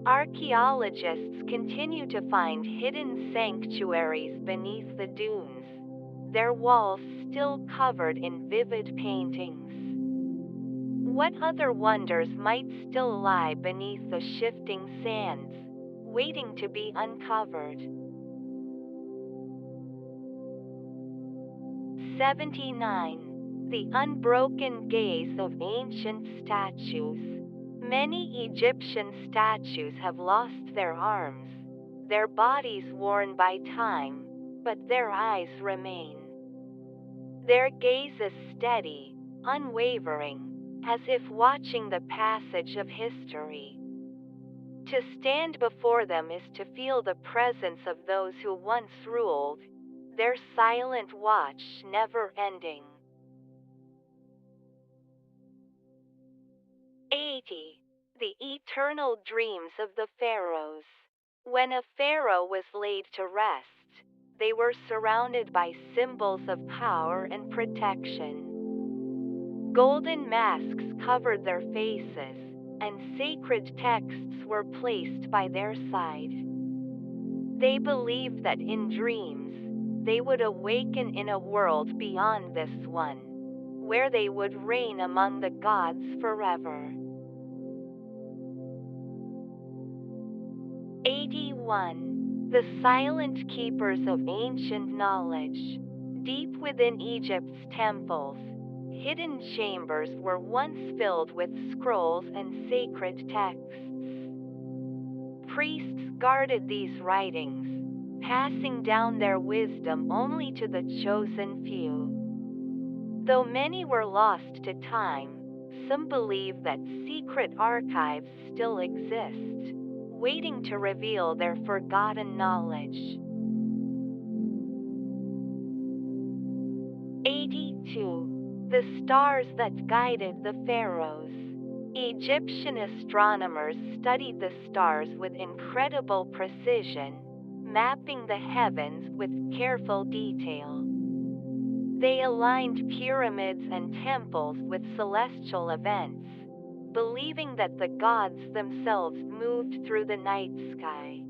Archaeologists continue to find hidden sanctuaries beneath the dunes, their walls still covered in vivid paintings. What other wonders might still lie beneath the shifting sands, waiting to be uncovered? 79. The unbroken gaze of ancient statues. Many Egyptian statues have lost their arms, their bodies worn by time, but their eyes remain. Their gaze is steady, unwavering, as if watching the passage of history. To stand before them is to feel the presence of those who once ruled, their silent watch never ending. 80. The eternal dreams of the Pharaohs. When a pharaoh was laid to rest, they were surrounded by symbols of power and protection. Golden masks covered their faces, and sacred texts were placed by their side. They believed that in dreams, they would awaken in a world beyond this one, where they would reign among the gods forever. 81. The silent keepers of ancient knowledge. Deep within Egypt's temples, hidden chambers were once filled with scrolls and sacred texts. Priests guarded these writings, passing down their wisdom only to the chosen few. Though many were lost to time, some believe that secret archives still exist, waiting to reveal their forgotten knowledge. 82. The stars that guided the pharaohs. Egyptian astronomers studied the stars with incredible precision, mapping the heavens with careful detail. They aligned pyramids and temples with celestial events, believing that the gods themselves moved through the night sky.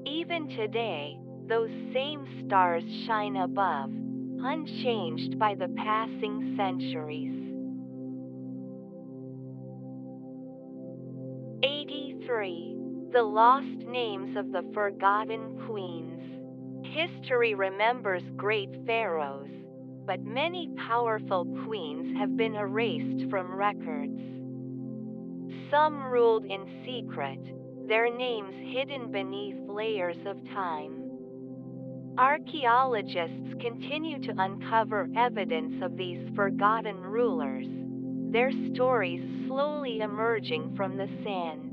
Even today, those same stars shine above, unchanged by the passing centuries. 83. The lost names of the forgotten queens. History remembers great pharaohs, but many powerful queens have been erased from records. Some ruled in secret, their names hidden beneath layers of time. Archaeologists continue to uncover evidence of these forgotten rulers, their stories slowly emerging from the sands.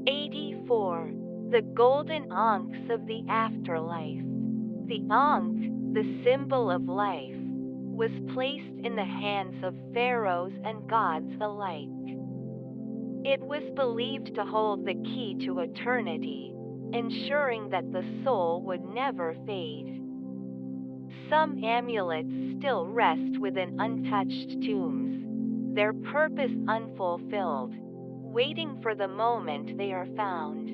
84. The golden ankhs of the afterlife. The ankh, the symbol of life, was placed in the hands of pharaohs and gods alike. It was believed to hold the key to eternity, ensuring that the soul would never fade. Some amulets still rest within untouched tombs, their purpose unfulfilled, waiting for the moment they are found.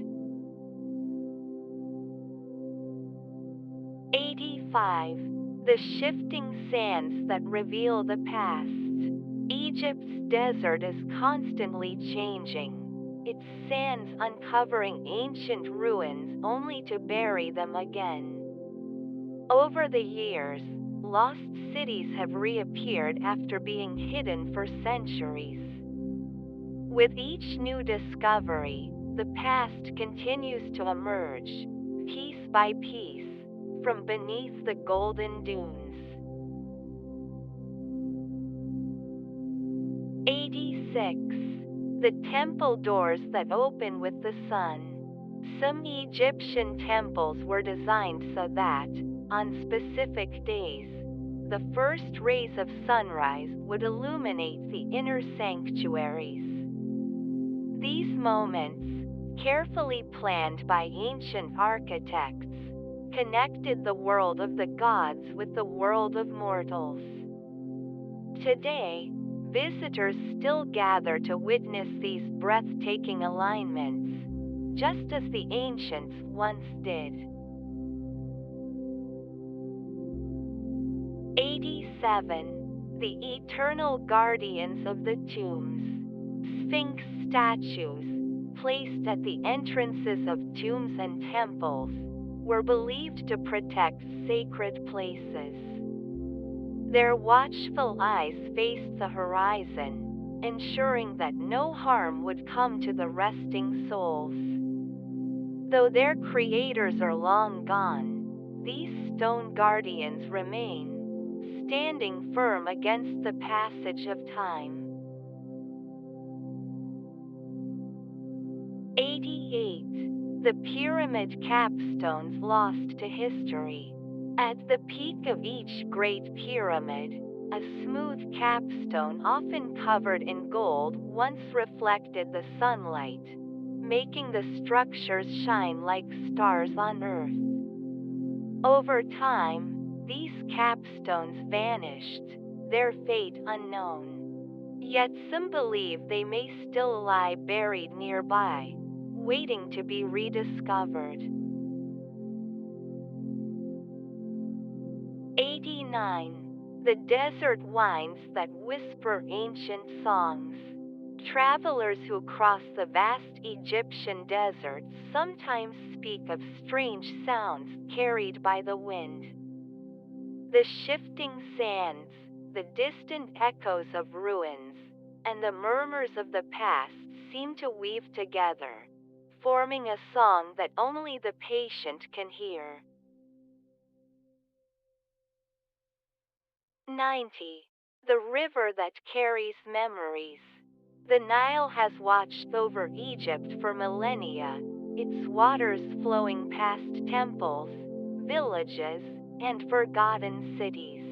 85. The shifting sands that reveal the past. Egypt's desert is constantly changing, its sands uncovering ancient ruins only to bury them again. Over the years, lost cities have reappeared after being hidden for centuries. With each new discovery, the past continues to emerge, piece by piece, from beneath the golden dunes. 86. The temple doors that open with the sun. Some Egyptian temples were designed so that, on specific days, the first rays of sunrise would illuminate the inner sanctuaries. These moments, carefully planned by ancient architects, connected the world of the gods with the world of mortals. Today, visitors still gather to witness these breathtaking alignments, just as the ancients once did. 87. The eternal guardians of the tombs. Sphinx statues, placed at the entrances of tombs and temples, were believed to protect sacred places. Their watchful eyes faced the horizon, ensuring that no harm would come to the resting souls. Though their creators are long gone, these stone guardians remain, standing firm against the passage of time. 88. The pyramid capstones lost to history. At the peak of each great pyramid, a smooth capstone often covered in gold once reflected the sunlight, making the structures shine like stars on Earth. Over time, these capstones vanished, their fate unknown. Yet some believe they may still lie buried nearby, waiting to be rediscovered. 89. The desert winds that whisper ancient songs. Travelers who cross the vast Egyptian desert sometimes speak of strange sounds carried by the wind. The shifting sands, the distant echoes of ruins, and the murmurs of the past seem to weave together, forming a song that only the patient can hear. 90. The river that carries memories. The Nile has watched over Egypt for millennia, its waters flowing past temples, villages, and forgotten cities.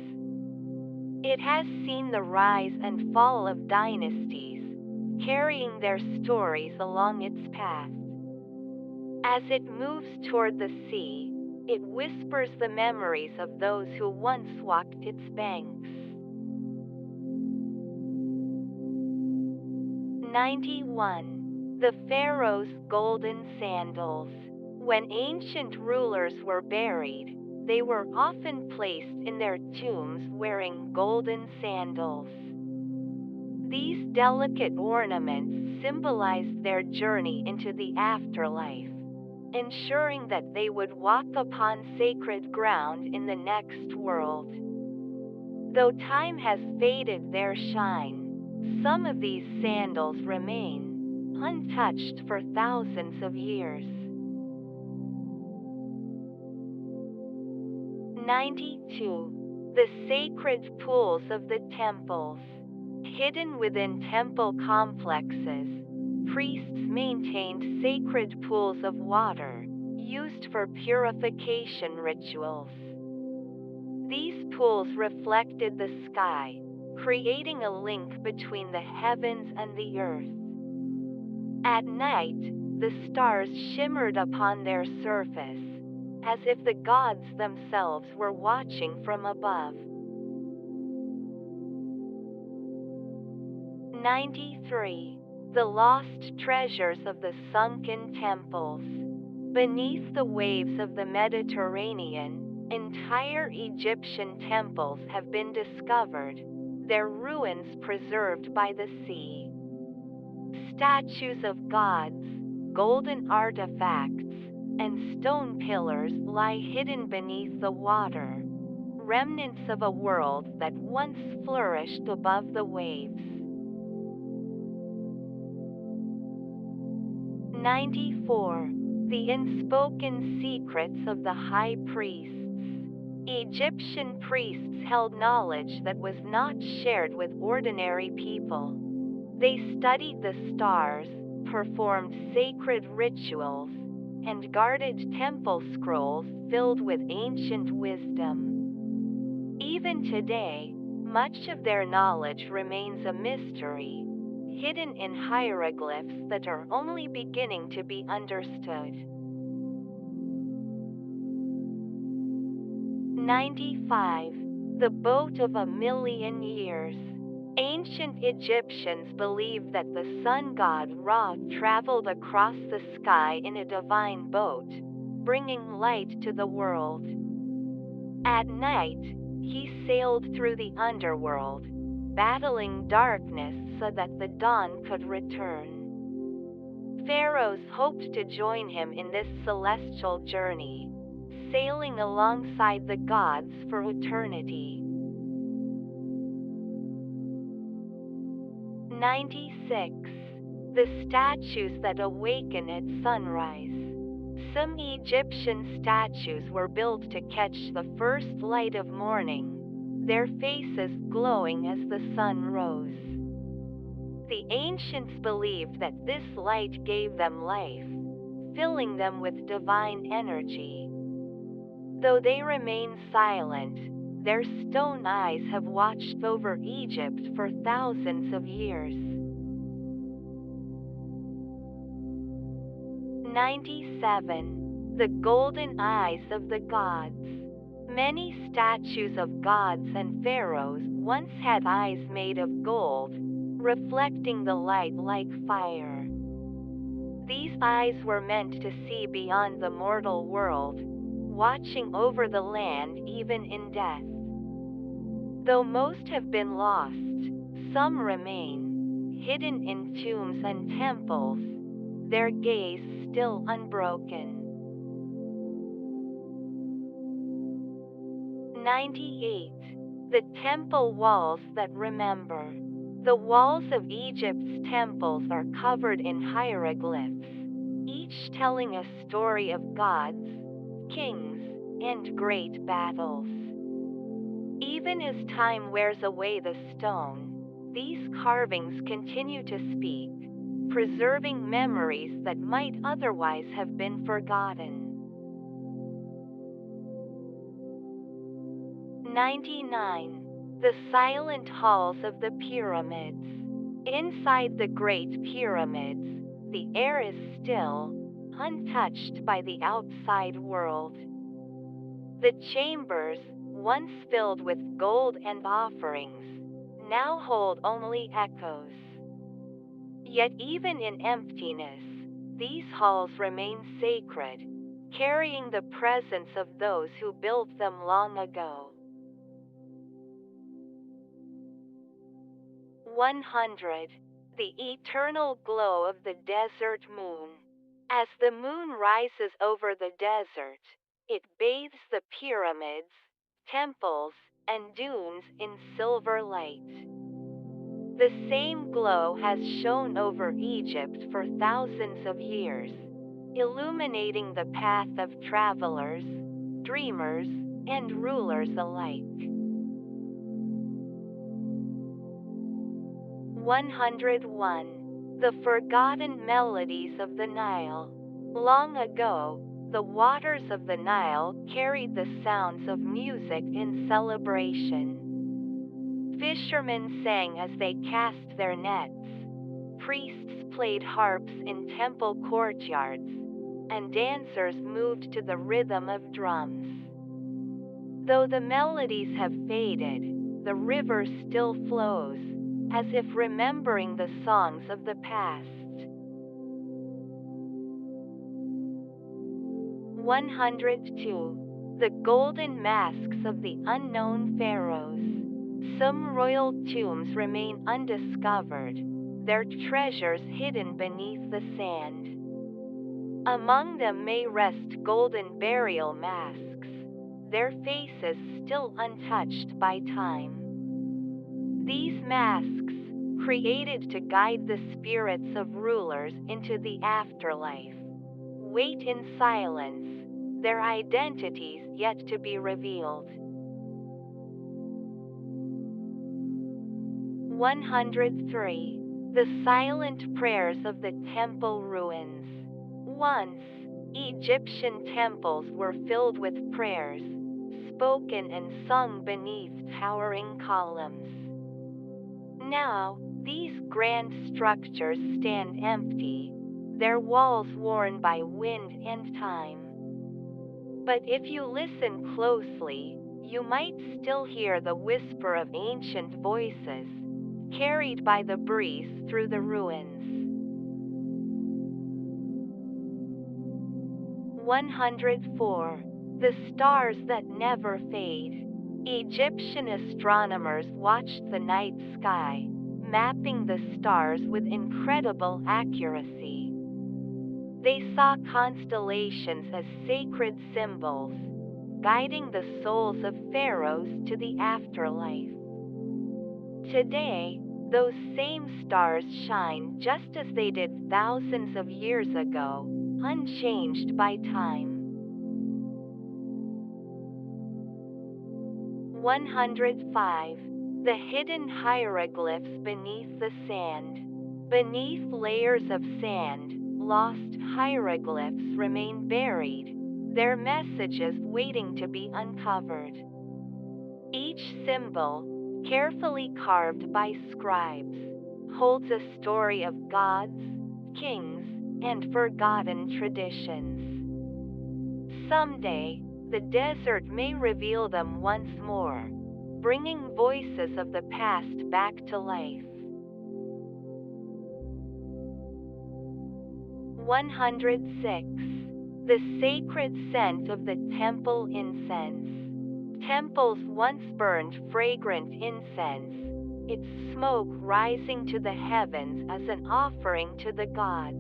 It has seen the rise and fall of dynasties, carrying their stories along its path. As it moves toward the sea, it whispers the memories of those who once walked its banks. 91. The Pharaohs' golden sandals. When ancient rulers were buried, they were often placed in their tombs wearing golden sandals. These delicate ornaments symbolized their journey into the afterlife, ensuring that they would walk upon sacred ground in the next world. Though time has faded their shine, some of these sandals remain, untouched for thousands of years. 92. The sacred pools of the temples. Hidden within temple complexes, priests maintained sacred pools of water, used for purification rituals. These pools reflected the sky, creating a link between the heavens and the earth. At night, the stars shimmered upon their surface, as if the gods themselves were watching from above. 93. The lost treasures of the sunken temples. Beneath the waves of the Mediterranean, entire Egyptian temples have been discovered, their ruins preserved by the sea. Statues of gods, golden artifacts, and stone pillars lie hidden beneath the water, remnants of a world that once flourished above the waves. 94. The unspoken secrets of the high priests. Egyptian priests held knowledge that was not shared with ordinary people. They studied the stars, performed sacred rituals, and guarded temple scrolls filled with ancient wisdom. Even today, much of their knowledge remains a mystery, hidden in hieroglyphs that are only beginning to be understood. 95. The boat of a million years. Ancient Egyptians believed that the sun god Ra traveled across the sky in a divine boat, bringing light to the world. At night, he sailed through the underworld, battling darkness so that the dawn could return. Pharaohs hoped to join him in this celestial journey, sailing alongside the gods for eternity. 96. The statues that awaken at sunrise. Some Egyptian statues were built to catch the first light of morning, their faces glowing as the sun rose. The ancients believed that this light gave them life, filling them with divine energy. Though they remain silent, their stone eyes have watched over Egypt for thousands of years. 97. The golden eyes of the gods. Many statues of gods and pharaohs once had eyes made of gold, reflecting the light like fire. These eyes were meant to see beyond the mortal world, watching over the land even in death. Though most have been lost, some remain, hidden in tombs and temples, their gaze still unbroken. 98. The temple walls that remember. The walls of Egypt's temples are covered in hieroglyphs, each telling a story of gods, kings, and great battles. Even as time wears away the stone, these carvings continue to speak, preserving memories that might otherwise have been forgotten. 99. The silent halls of the pyramids. Inside the Great Pyramids, the air is still, untouched by the outside world. The chambers, once filled with gold and offerings, now hold only echoes. Yet even in emptiness, these halls remain sacred, carrying the presence of those who built them long ago. 100. The eternal glow of the desert moon. As the moon rises over the desert, it bathes the pyramids, temples, and dunes in silver light. The same glow has shone over Egypt for thousands of years, illuminating the path of travelers, dreamers, and rulers alike. 101. The forgotten melodies of the Nile. Long ago, the waters of the Nile carried the sounds of music in celebration. Fishermen sang as they cast their nets, priests played harps in temple courtyards, and dancers moved to the rhythm of drums. Though the melodies have faded, the river still flows, as if remembering the songs of the past. 102. The golden masks of the unknown pharaohs. Some royal tombs remain undiscovered, their treasures hidden beneath the sand. Among them may rest golden burial masks, their faces still untouched by time. These masks, created to guide the spirits of rulers into the afterlife, wait in silence, their identities yet to be revealed. 103. The silent prayers of the temple ruins. Once, Egyptian temples were filled with prayers, spoken and sung beneath towering columns. Now, these grand structures stand empty, their walls worn by wind and time. But if you listen closely, you might still hear the whisper of ancient voices, carried by the breeze through the ruins. 104. The stars that never fade. Egyptian astronomers watched the night sky, mapping the stars with incredible accuracy. They saw constellations as sacred symbols, guiding the souls of pharaohs to the afterlife. Today, those same stars shine just as they did thousands of years ago, unchanged by time. 105. The hidden hieroglyphs beneath the sand. Beneath layers of sand, lost hieroglyphs remain buried, their messages waiting to be uncovered. Each symbol, carefully carved by scribes, holds a story of gods, kings, and forgotten traditions. Someday, the desert may reveal them once more, bringing voices of the past back to life. 106. The sacred scent of the temple incense. Temples once burned fragrant incense, its smoke rising to the heavens as an offering to the gods.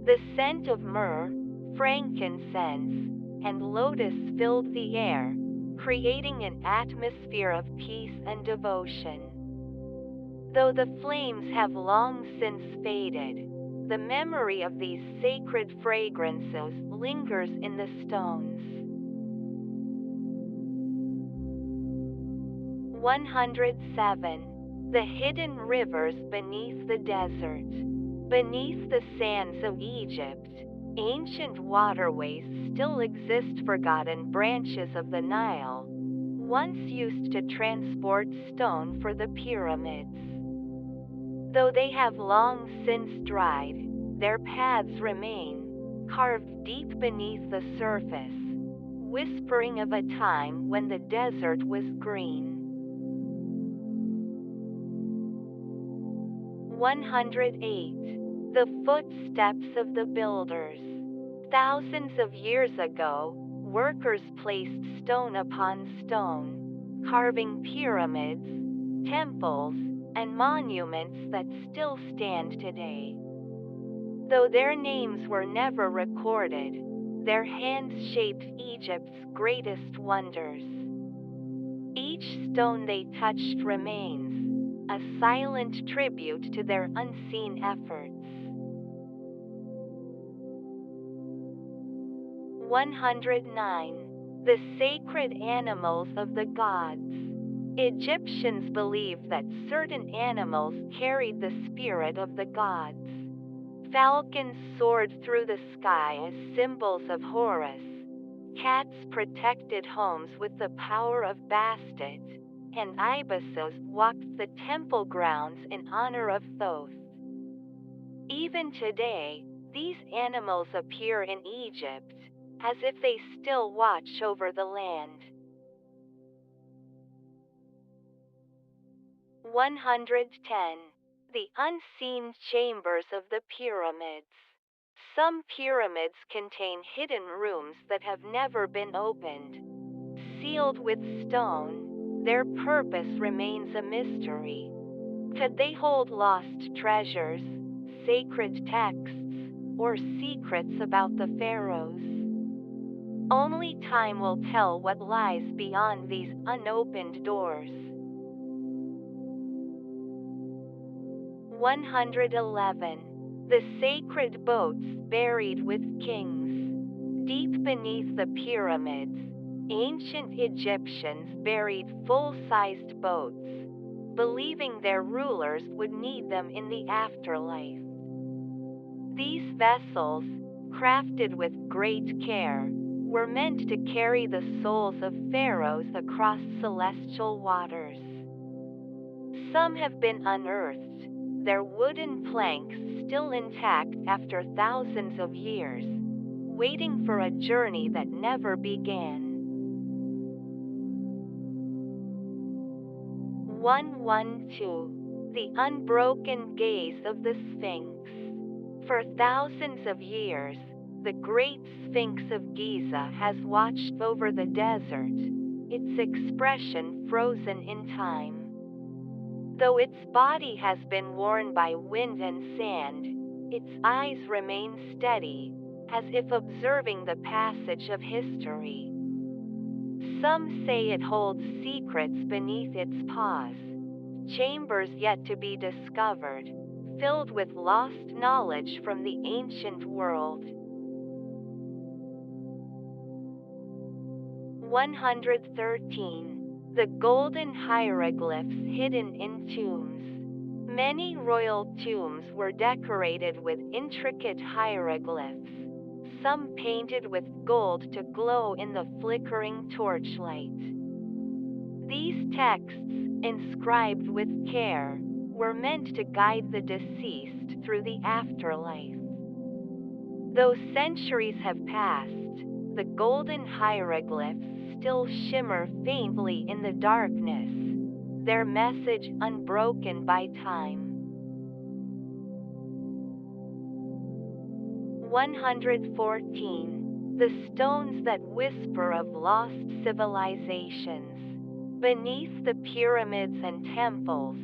The scent of myrrh, frankincense, and lotus filled the air, creating an atmosphere of peace and devotion. Though the flames have long since faded, the memory of these sacred fragrances lingers in the stones. 107. The hidden rivers beneath the desert. Beneath the sands of Egypt, ancient waterways still exist, forgotten branches of the Nile, once used to transport stone for the pyramids. Though they have long since dried, their paths remain, carved deep beneath the surface, whispering of a time when the desert was green. 108. The footsteps of the builders. Thousands of years ago, workers placed stone upon stone, carving pyramids, temples, and monuments that still stand today. Though their names were never recorded, their hands shaped Egypt's greatest wonders. Each stone they touched remains, a silent tribute to their unseen efforts. 109. The sacred animals of the gods. Egyptians believed that certain animals carried the spirit of the gods. Falcons soared through the sky as symbols of Horus. Cats protected homes with the power of Bastet, and ibises walked the temple grounds in honor of Thoth. Even today, these animals appear in Egypt, as if they still watch over the land. 110. The unseen chambers of the pyramids. Some pyramids contain hidden rooms that have never been opened. Sealed with stone, their purpose remains a mystery. Could they hold lost treasures, sacred texts, or secrets about the pharaohs? Only time will tell what lies beyond these unopened doors. 111. The sacred boats buried with kings. Deep beneath the pyramids, ancient Egyptians buried full-sized boats, believing their rulers would need them in the afterlife. These vessels, crafted with great care, were meant to carry the souls of pharaohs across celestial waters. Some have been unearthed, their wooden planks still intact after thousands of years, waiting for a journey that never began. 112. The unbroken gaze of the Sphinx. For thousands of years, the Great Sphinx of Giza has watched over the desert, its expression frozen in time. Though its body has been worn by wind and sand, its eyes remain steady, as if observing the passage of history. Some say it holds secrets beneath its paws, chambers yet to be discovered, filled with lost knowledge from the ancient world. 113. The golden hieroglyphs hidden in tombs. Many royal tombs were decorated with intricate hieroglyphs, some painted with gold to glow in the flickering torchlight. These texts, inscribed with care, were meant to guide the deceased through the afterlife. Though centuries have passed, the golden hieroglyphs still shimmer faintly in the darkness, their message unbroken by time. 114. The stones that whisper of lost civilizations. Beneath the pyramids and temples,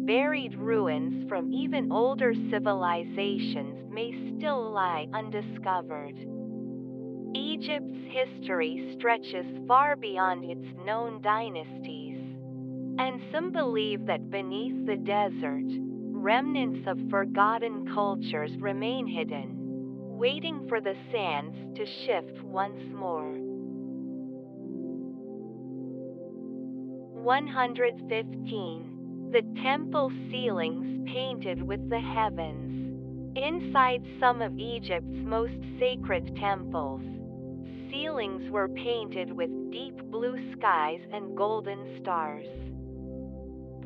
buried ruins from even older civilizations may still lie undiscovered. Egypt's history stretches far beyond its known dynasties, and some believe that beneath the desert, remnants of forgotten cultures remain hidden, waiting for the sands to shift once more. 115. The temple ceilings painted with the heavens. Inside some of Egypt's most sacred temples, ceilings were painted with deep blue skies and golden stars.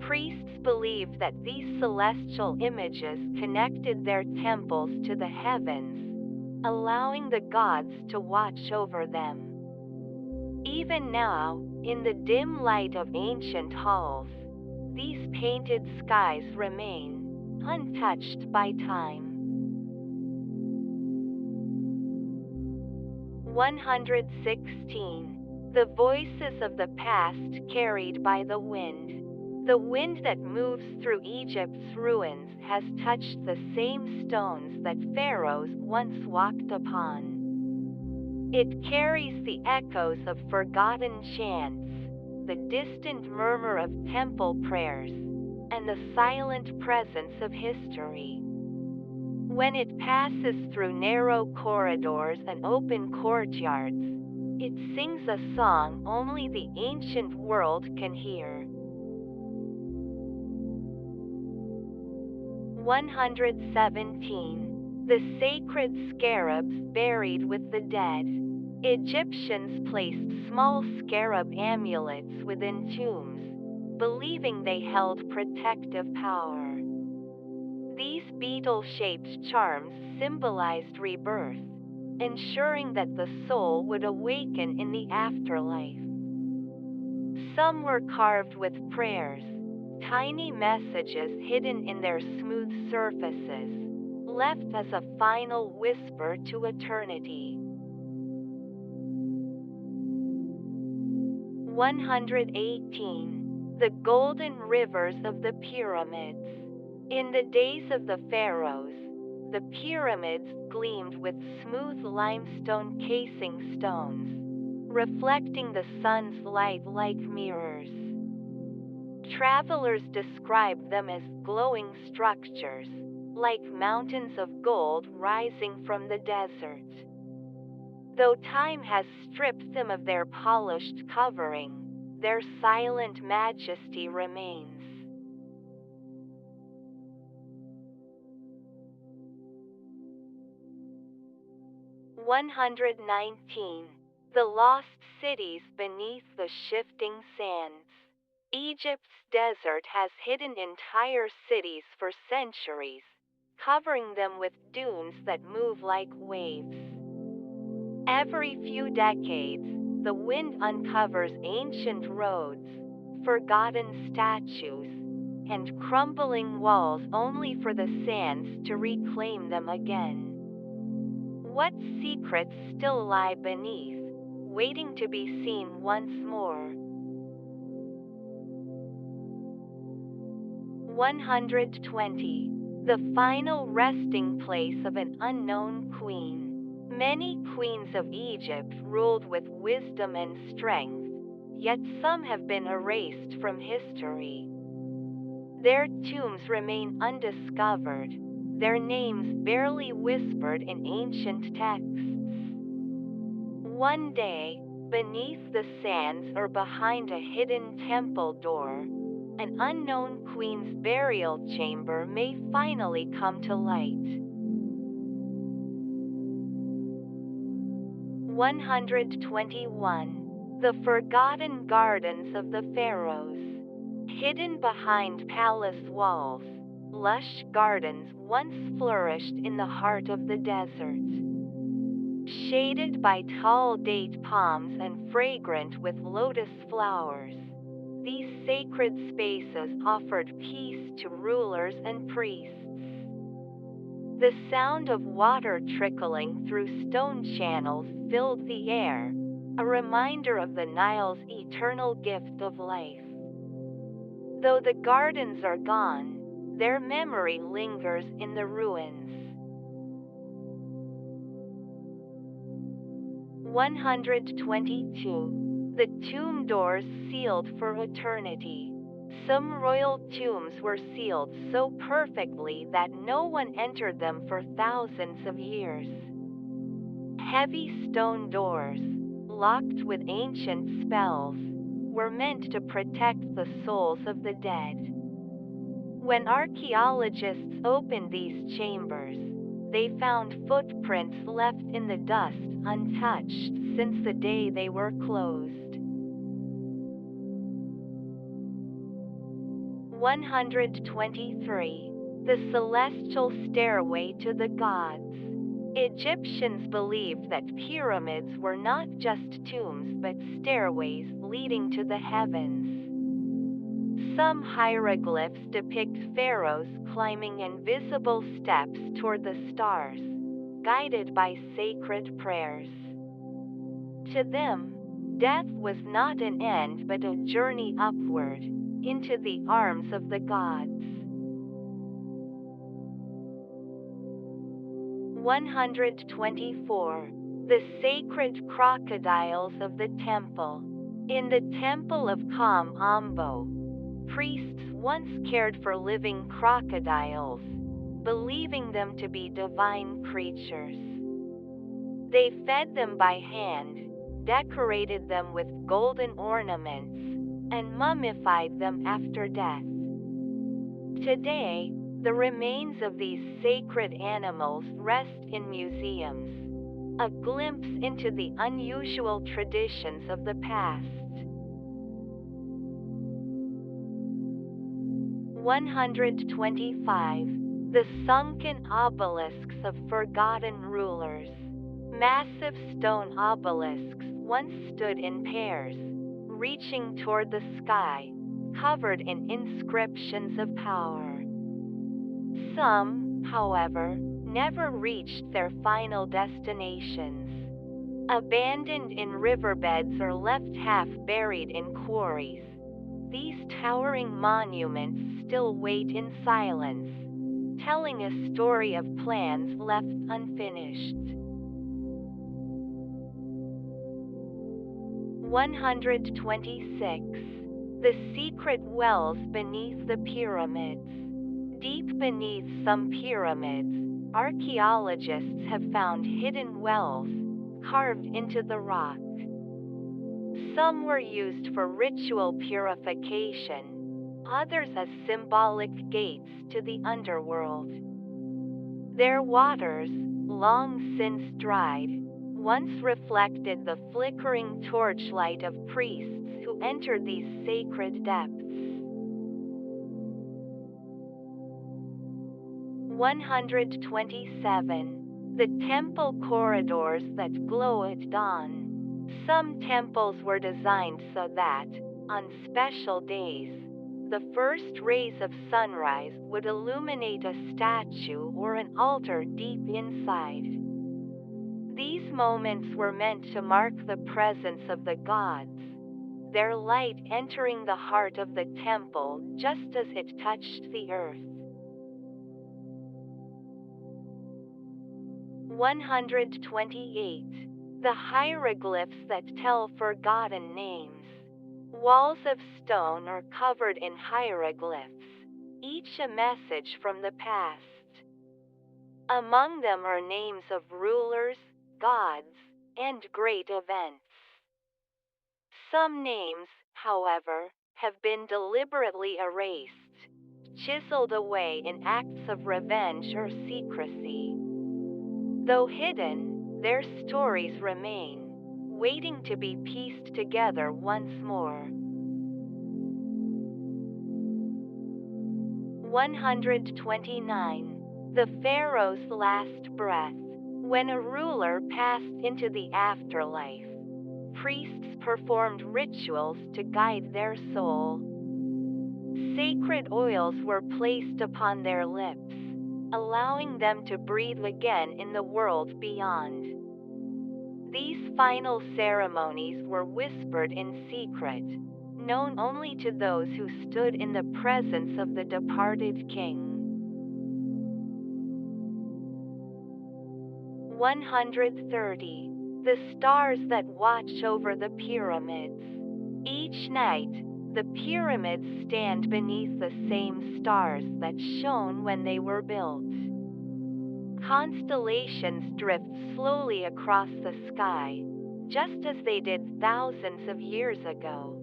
Priests believed that these celestial images connected their temples to the heavens, allowing the gods to watch over them. Even now, in the dim light of ancient halls, these painted skies remain, untouched by time. 116. The voices of the past carried by the wind. The wind that moves through Egypt's ruins has touched the same stones that pharaohs once walked upon. It carries the echoes of forgotten chants, the distant murmur of temple prayers, and the silent presence of history. When it passes through narrow corridors and open courtyards, it sings a song only the ancient world can hear. 117. The sacred scarabs buried with the dead. Egyptians placed small scarab amulets within tombs, believing they held protective power. These beetle-shaped charms symbolized rebirth, ensuring that the soul would awaken in the afterlife. Some were carved with prayers, tiny messages hidden in their smooth surfaces, left as a final whisper to eternity. 118. The golden rivers of the pyramids. In the days of the pharaohs, the pyramids gleamed with smooth limestone casing stones, reflecting the sun's light like mirrors. Travelers described them as glowing structures, like mountains of gold rising from the desert. Though time has stripped them of their polished covering, their silent majesty remains. 119. The lost cities beneath the shifting sands. Egypt's desert has hidden entire cities for centuries, covering them with dunes that move like waves. Every few decades, the wind uncovers ancient roads, forgotten statues, and crumbling walls only for the sands to reclaim them again. What secrets still lie beneath, waiting to be seen once more? 120. The final resting place of an unknown queen. Many queens of Egypt ruled with wisdom and strength, yet some have been erased from history. Their tombs remain undiscovered, their names barely whispered in ancient texts. One day, beneath the sands or behind a hidden temple door, an unknown queen's burial chamber may finally come to light. 121. The Forgotten Gardens of the Pharaohs. Hidden behind palace walls, lush gardens once flourished in the heart of the desert. Shaded by tall date palms and fragrant with lotus flowers, these sacred spaces offered peace to rulers and priests. The sound of water trickling through stone channels filled the air, a reminder of the Nile's eternal gift of life. Though the gardens are gone, their memory lingers in the ruins. 122. The tomb doors sealed for eternity. Some royal tombs were sealed so perfectly that no one entered them for thousands of years. Heavy stone doors, locked with ancient spells, were meant to protect the souls of the dead. When archaeologists opened these chambers, they found footprints left in the dust untouched since the day they were closed. 123. The Celestial Stairway to the Gods. Egyptians believed that pyramids were not just tombs but stairways leading to the heavens. Some hieroglyphs depict pharaohs climbing invisible steps toward the stars, guided by sacred prayers. To them, death was not an end but a journey upward, into the arms of the gods. 124. The sacred crocodiles of the temple. In the temple of Kam Ambo, priests once cared for living crocodiles, believing them to be divine creatures. They fed them by hand, decorated them with golden ornaments, and mummified them after death. Today, the remains of these sacred animals rest in museums, a glimpse into the unusual traditions of the past. 125. The sunken obelisks of forgotten rulers. Massive stone obelisks once stood in pairs, reaching toward the sky, covered in inscriptions of power. Some, however, never reached their final destinations. Abandoned in riverbeds or left half buried in quarries, these towering monuments still wait in silence, telling a story of plans left unfinished. 126. The secret wells beneath the pyramids. Deep beneath some pyramids, archaeologists have found hidden wells, carved into the rock. Some were used for ritual purification, others as symbolic gates to the underworld. Their waters, long since dried, once reflected the flickering torchlight of priests who entered these sacred depths. 127. The temple corridors that glow at dawn. Some temples were designed so that, on special days, the first rays of sunrise would illuminate a statue or an altar deep inside. These moments were meant to mark the presence of the gods, their light entering the heart of the temple just as it touched the earth. 128. The hieroglyphs that tell forgotten names. Walls of stone are covered in hieroglyphs, each a message from the past. Among them are names of rulers, gods, and great events. Some names, however, have been deliberately erased, chiseled away in acts of revenge or secrecy. Though hidden, their stories remain, waiting to be pieced together once more. 129. The Pharaoh's last breath. When a ruler passed into the afterlife, priests performed rituals to guide their soul. Sacred oils were placed upon their lips, allowing them to breathe again in the world beyond. These final ceremonies were whispered in secret, known only to those who stood in the presence of the departed king. 130. The stars that watch over the pyramids. Each night, the pyramids stand beneath the same stars that shone when they were built. Constellations drift slowly across the sky, just as they did thousands of years ago.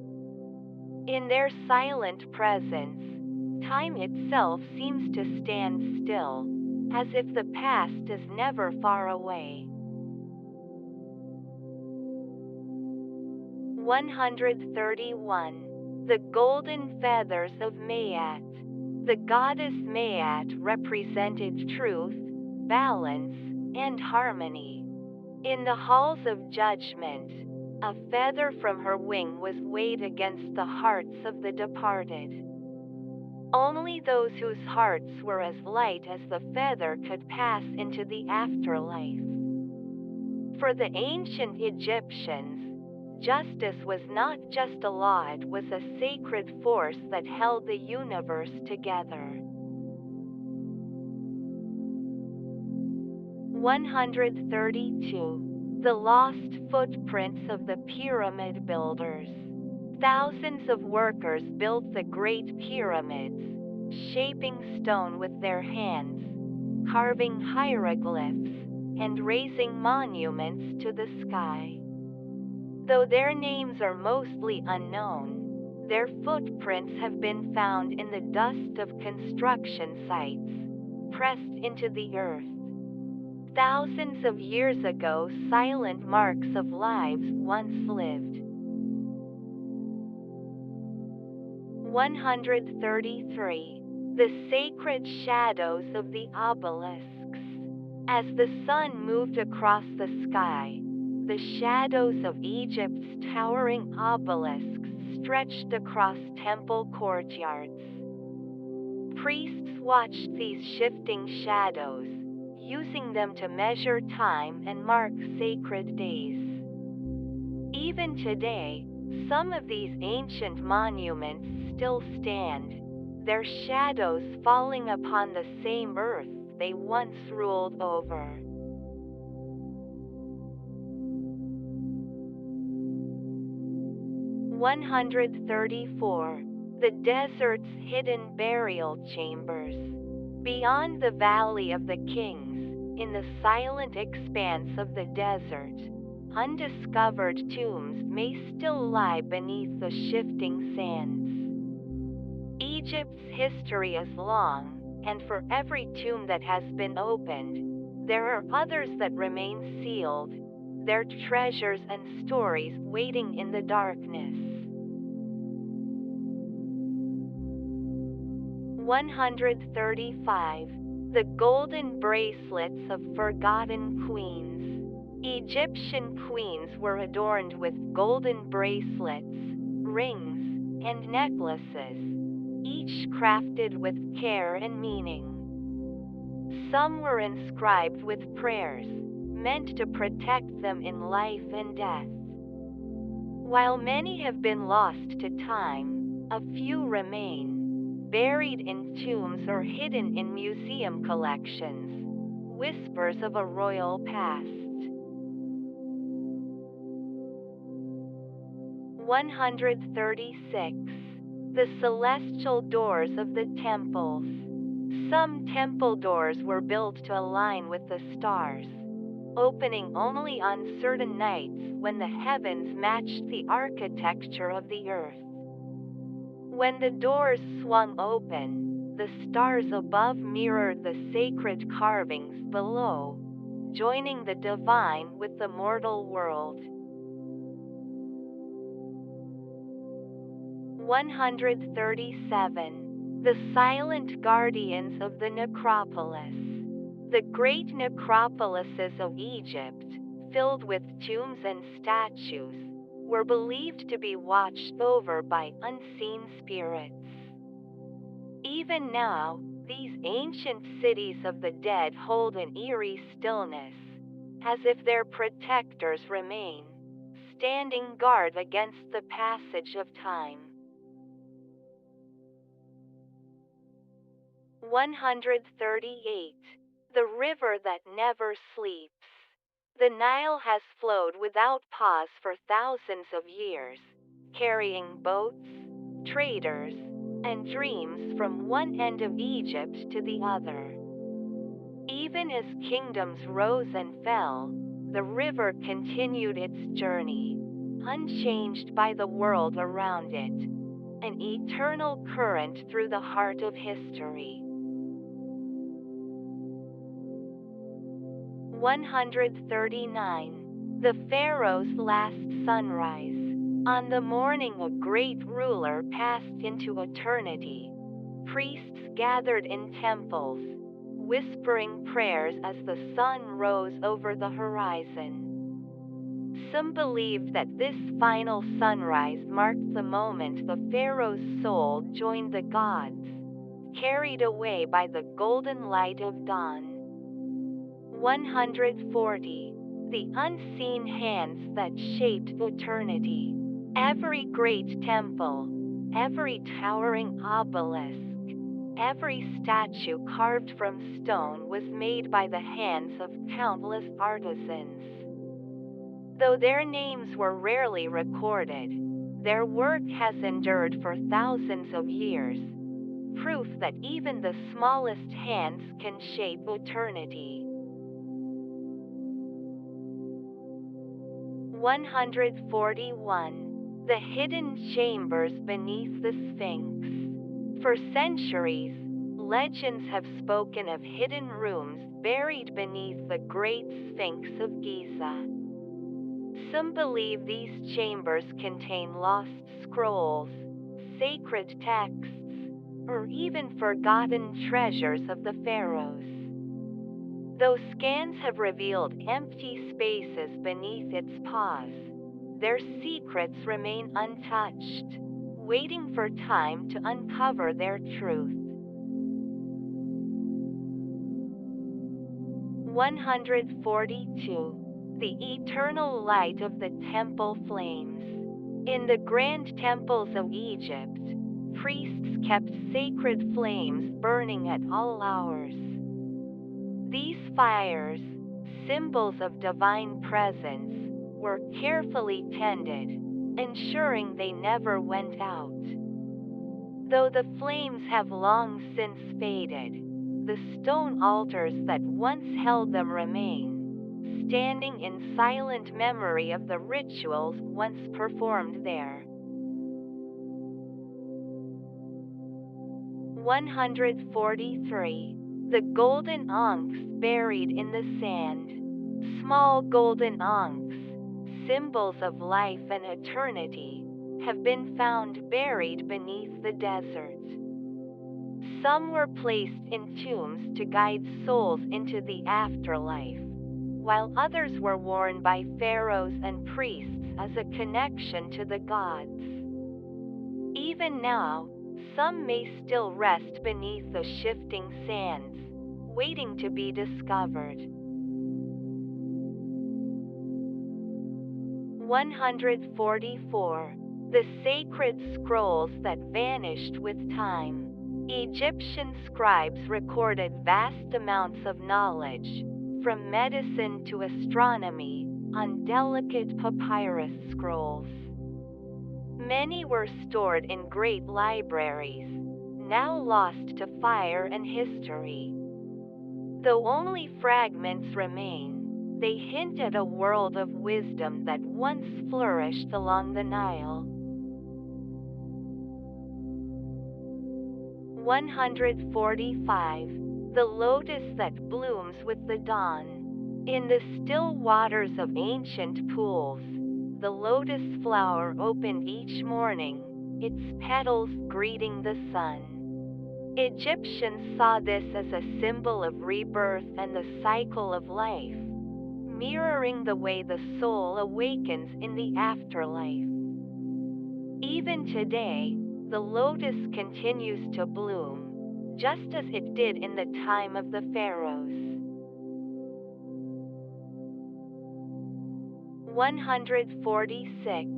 In their silent presence, time itself seems to stand still, as if the past is never far away. 131. The golden feathers of Maat. The goddess Maat represented truth, balance, and harmony. In the halls of judgment, a feather from her wing was weighed against the hearts of the departed. Only those whose hearts were as light as the feather could pass into the afterlife. For the ancient Egyptians, justice was not just a law, it was a sacred force that held the universe together. 132. The lost footprints of the pyramid builders. Thousands of workers built the Great Pyramids, shaping stone with their hands, carving hieroglyphs, and raising monuments to the sky. Though their names are mostly unknown, their footprints have been found in the dust of construction sites, pressed into the earth. Thousands of years ago, silent marks of lives once lived. 133. The sacred shadows of the obelisks. As the sun moved across the sky, the shadows of Egypt's towering obelisks stretched across temple courtyards. Priests watched these shifting shadows, using them to measure time and mark sacred days. Even today, some of these ancient monuments still stand, their shadows falling upon the same earth they once ruled over. 134. The desert's hidden burial chambers. Beyond the Valley of the Kings, in the silent expanse of the desert, undiscovered tombs may still lie beneath the shifting sands. Egypt's history is long, and for every tomb that has been opened, there are others that remain sealed, their treasures and stories waiting in the darkness. 135. The golden bracelets of forgotten queens. Egyptian queens were adorned with golden bracelets, rings, and necklaces, each crafted with care and meaning. Some were inscribed with prayers, meant to protect them in life and death. While many have been lost to time, a few remain, buried in tombs or hidden in museum collections, whispers of a royal past. 136. The celestial doors of the temples. Some temple doors were built to align with the stars, opening only on certain nights when the heavens matched the architecture of the earth. When the doors swung open, the stars above mirrored the sacred carvings below, joining the divine with the mortal world. 137. The silent guardians of the necropolis. The great necropolises of Egypt, filled with tombs and statues, were believed to be watched over by unseen spirits. Even now, these ancient cities of the dead hold an eerie stillness, as if their protectors remain, standing guard against the passage of time. 138. The river that never sleeps. The Nile has flowed without pause for thousands of years, carrying boats, traders, and dreams from one end of Egypt to the other. Even as kingdoms rose and fell, the river continued its journey, unchanged by the world around it, an eternal current through the heart of history. 139. The Pharaohs' last sunrise. On the morning a great ruler passed into eternity, priests gathered in temples, whispering prayers as the sun rose over the horizon. Some believed that this final sunrise marked the moment the pharaoh's soul joined the gods, carried away by the golden light of dawn. 140. the unseen hands that shaped eternity. Every great temple, every towering obelisk, every statue carved from stone was made by the hands of countless artisans. Though their names were rarely recorded, their work has endured for thousands of years, proof that even the smallest hands can shape eternity. 141. The hidden chambers beneath the Sphinx. For centuries, legends have spoken of hidden rooms buried beneath the Great Sphinx of Giza. Some believe these chambers contain lost scrolls, sacred texts, or even forgotten treasures of the Pharaohs. Though scans have revealed empty spaces beneath its paws, their secrets remain untouched, waiting for time to uncover their truth. 142. The eternal light of the temple flames. In the grand temples of Egypt, priests kept sacred flames burning at all hours. These fires, symbols of divine presence, were carefully tended, ensuring they never went out. Though the flames have long since faded, the stone altars that once held them remain, standing in silent memory of the rituals once performed there. 143. The golden ankhs buried in the sand. Small golden ankhs, symbols of life and eternity, have been found buried beneath the desert. Some were placed in tombs to guide souls into the afterlife, while others were worn by pharaohs and priests as a connection to the gods. Even now, some may still rest beneath the shifting sands, waiting to be discovered. 144. The sacred scrolls that vanished with time. Egyptian scribes recorded vast amounts of knowledge, from medicine to astronomy, on delicate papyrus scrolls. Many were stored in great libraries, now lost to fire and history. Though only fragments remain, they hint at a world of wisdom that once flourished along the Nile. 145. The lotus that blooms with the dawn. In the still waters of ancient pools, the lotus flower opened each morning, its petals greeting the sun. Egyptians saw this as a symbol of rebirth and the cycle of life, mirroring the way the soul awakens in the afterlife. Even today, the lotus continues to bloom, just as it did in the time of the pharaohs. 146.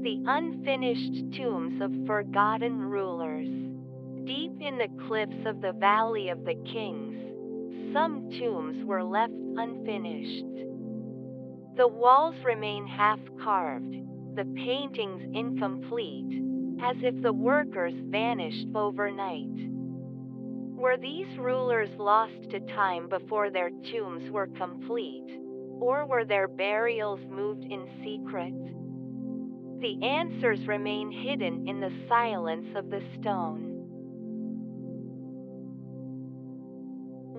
The unfinished tombs of forgotten rulers. Deep in the cliffs of the Valley of the Kings, some tombs were left unfinished. The walls remain half-carved, the paintings incomplete, as if the workers vanished overnight. Were these rulers lost to time before their tombs were complete, or were their burials moved in secret? The answers remain hidden in the silence of the stone.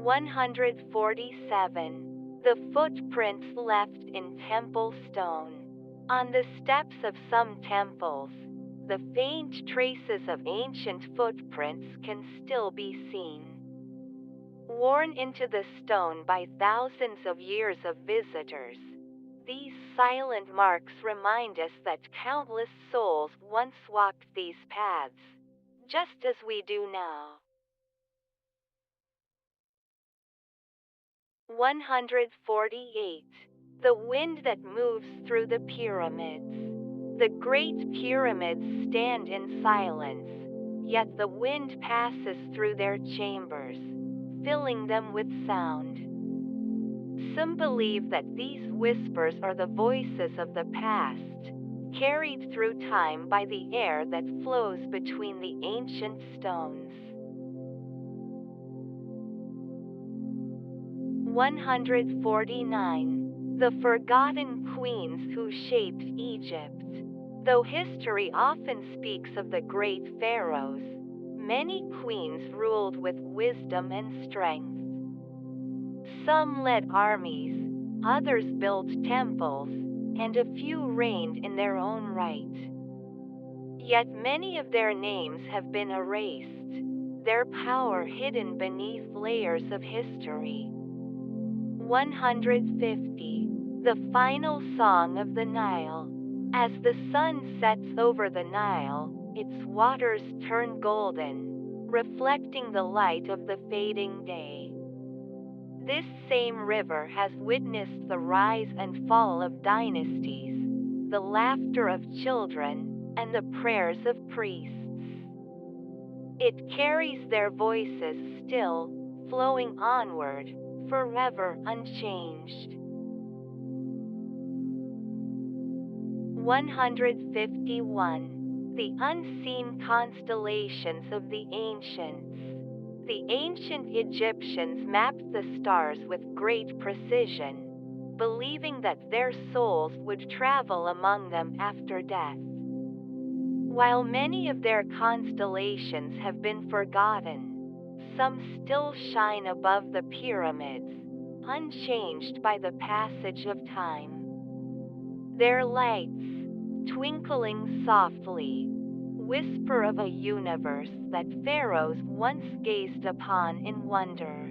147. The footprints left in temple stone. On the steps of some temples, the faint traces of ancient footprints can still be seen. Worn into the stone by thousands of years of visitors, these silent marks remind us that countless souls once walked these paths, just as we do now. 148. the wind that moves through the pyramids. The great pyramids stand in silence, yet the wind passes through their chambers, filling them with sound. Some believe that these whispers are the voices of the past, carried through time by the air that flows between the ancient stones. 149. The Forgotten Queens Who Shaped Egypt. Though history often speaks of the great pharaohs, many queens ruled with wisdom and strength. Some led armies, others built temples, and a few reigned in their own right. Yet many of their names have been erased, their power hidden beneath layers of history. 150. The Final Song of the Nile. As the sun sets over the Nile, its waters turn golden, reflecting the light of the fading day. This same river has witnessed the rise and fall of dynasties, the laughter of children, and the prayers of priests. It carries their voices still, flowing onward, forever unchanged. 151. The Unseen Constellations of the Ancients. The ancient Egyptians mapped the stars with great precision, believing that their souls would travel among them after death. While many of their constellations have been forgotten, some still shine above the pyramids, unchanged by the passage of time. Their lights, twinkling softly, whisper of a universe that pharaohs once gazed upon in wonder.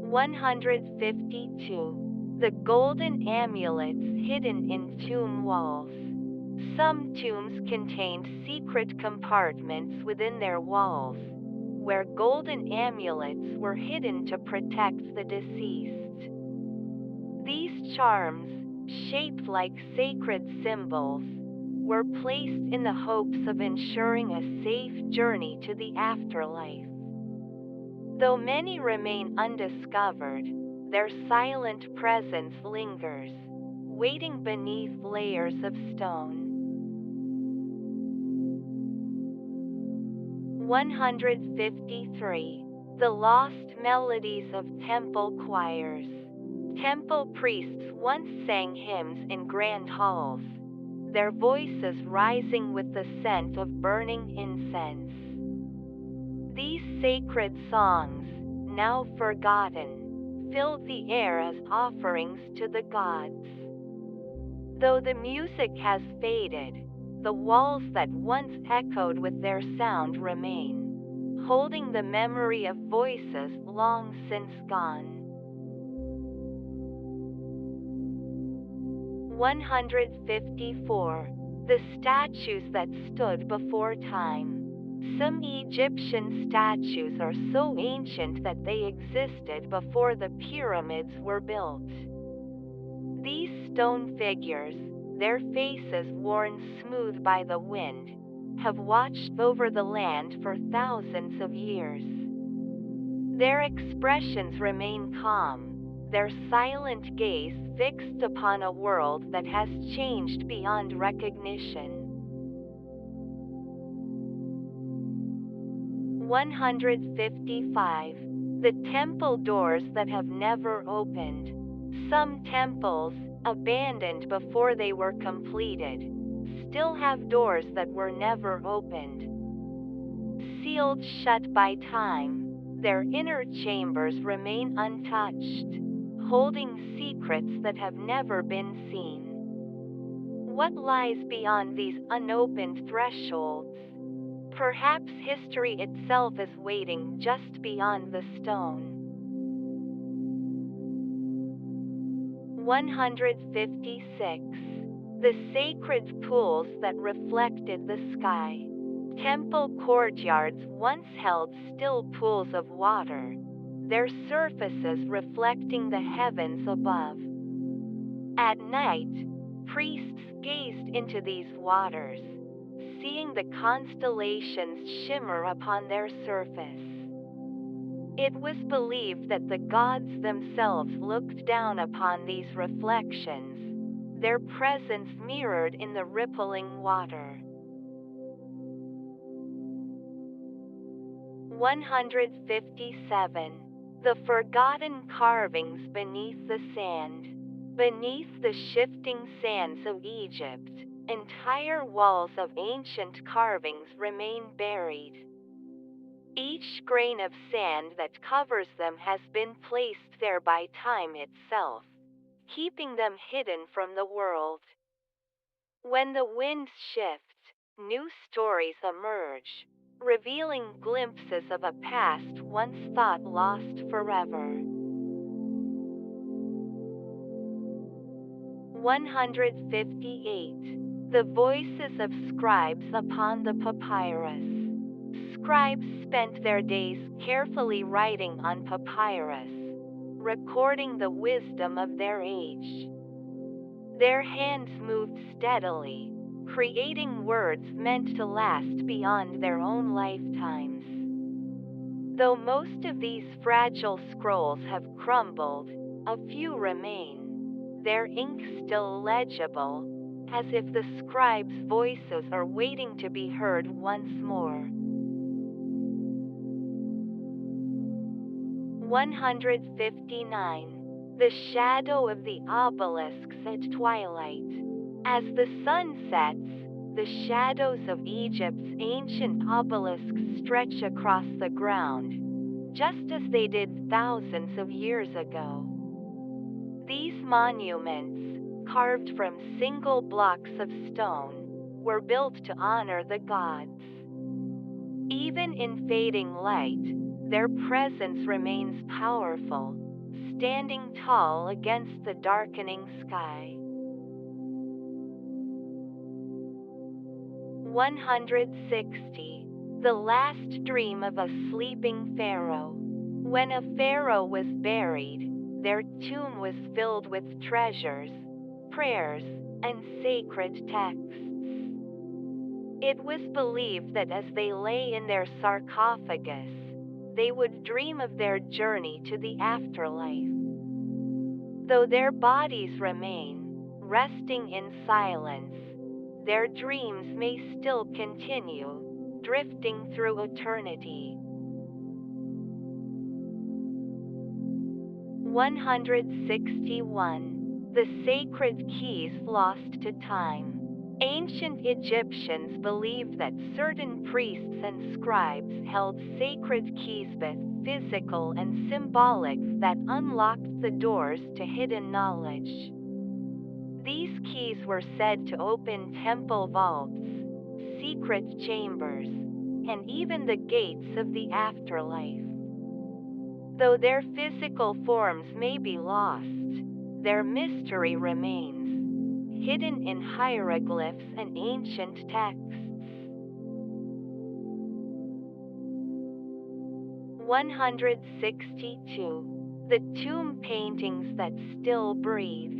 152. The golden amulets hidden in tomb walls. Some tombs contained secret compartments within their walls, where golden amulets were hidden to protect the deceased. These charms, shaped like sacred symbols, were placed in the hopes of ensuring a safe journey to the afterlife. Though many remain undiscovered, their silent presence lingers, waiting beneath layers of stone. 153. The Lost Melodies of Temple Choirs. Temple priests once sang hymns in grand halls, their voices rising with the scent of burning incense. These sacred songs, now forgotten, filled the air as offerings to the gods. Though the music has faded, the walls that once echoed with their sound remain, holding the memory of voices long since gone. 154. The Statues That Stood Before Time. Some Egyptian statues are so ancient that they existed before the pyramids were built. These stone figures, their faces worn smooth by the wind, have watched over the land for thousands of years. Their expressions remain calm, their silent gaze fixed upon a world that has changed beyond recognition. 155. The Temple Doors That Have Never Opened. Some temples, abandoned before they were completed, still have doors that were never opened. Sealed shut by time, their inner chambers remain untouched, holding secrets that have never been seen. What lies beyond these unopened thresholds? Perhaps history itself is waiting just beyond the stone. 156. The Sacred Pools That Reflected the Sky. Temple courtyards once held still pools of water, their surfaces reflecting the heavens above. At night, priests gazed into these waters, seeing the constellations shimmer upon their surface. It was believed that the gods themselves looked down upon these reflections, their presence mirrored in the rippling water. 157. The forgotten carvings beneath the sand. Beneath the shifting sands of Egypt, entire walls of ancient carvings remain buried. Each grain of sand that covers them has been placed there by time itself, keeping them hidden from the world. When the winds shift, new stories emerge, revealing glimpses of a past once thought lost forever. 158. The voices of scribes upon the papyrus. Scribes spent their days carefully writing on papyrus, recording the wisdom of their age. Their hands moved steadily, creating words meant to last beyond their own lifetimes. Though most of these fragile scrolls have crumbled, a few remain, their ink still legible, as if the scribes' voices are waiting to be heard once more. 159. The shadow of the obelisks at twilight. As the sun sets, the shadows of Egypt's ancient obelisks stretch across the ground, just as they did thousands of years ago. These monuments, carved from single blocks of stone, were built to honor the gods. Even in fading light, their presence remains powerful, standing tall against the darkening sky. 160. The last dream of a sleeping pharaoh. When a pharaoh was buried, their tomb was filled with treasures, prayers, and sacred texts. It was believed that as they lay in their sarcophagus, they would dream of their journey to the afterlife. Though their bodies remain, resting in silence, their dreams may still continue, drifting through eternity. 161. The sacred keys lost to time. Ancient Egyptians believed that certain priests and scribes held sacred keys, both physical and symbolic, that unlocked the doors to hidden knowledge. These keys were said to open temple vaults, secret chambers, and even the gates of the afterlife. Though their physical forms may be lost, their mystery remains, hidden in hieroglyphs and ancient texts. 162. The tomb paintings that still breathe.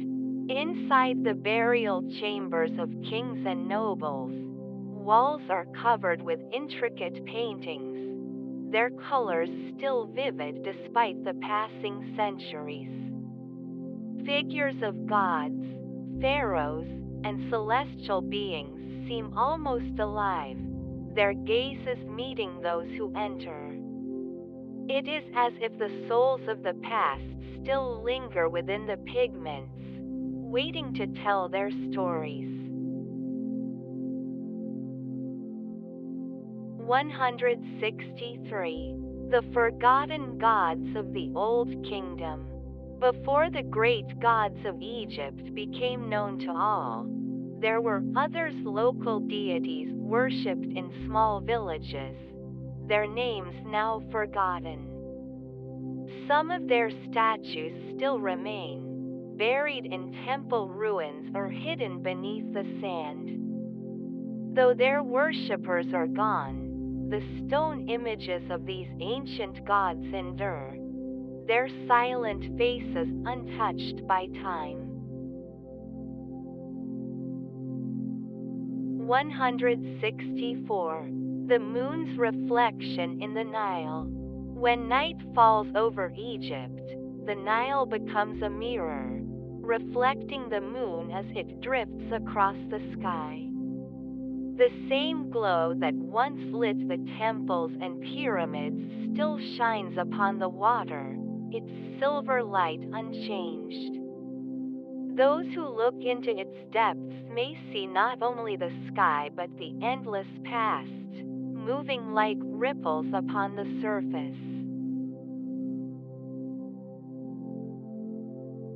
Inside the burial chambers of kings and nobles, walls are covered with intricate paintings, their colors still vivid despite the passing centuries. Figures of gods, pharaohs, and celestial beings seem almost alive, their gazes meeting those who enter. It is as if the souls of the past still linger within the pigments, waiting to tell their stories. 163. The forgotten gods of the Old Kingdom. Before the great gods of Egypt became known to all, there were others local deities worshipped in small villages, their names now forgotten. Some of their statues still remain, buried in temple ruins or hidden beneath the sand. Though their worshippers are gone, the stone images of these ancient gods endure, their silent faces untouched by time. 164. The moon's reflection in the Nile. When night falls over Egypt, the Nile becomes a mirror, reflecting the moon as it drifts across the sky. The same glow that once lit the temples and pyramids still shines upon the water, its silver light unchanged. Those who look into its depths may see not only the sky but the endless past, moving like ripples upon the surface.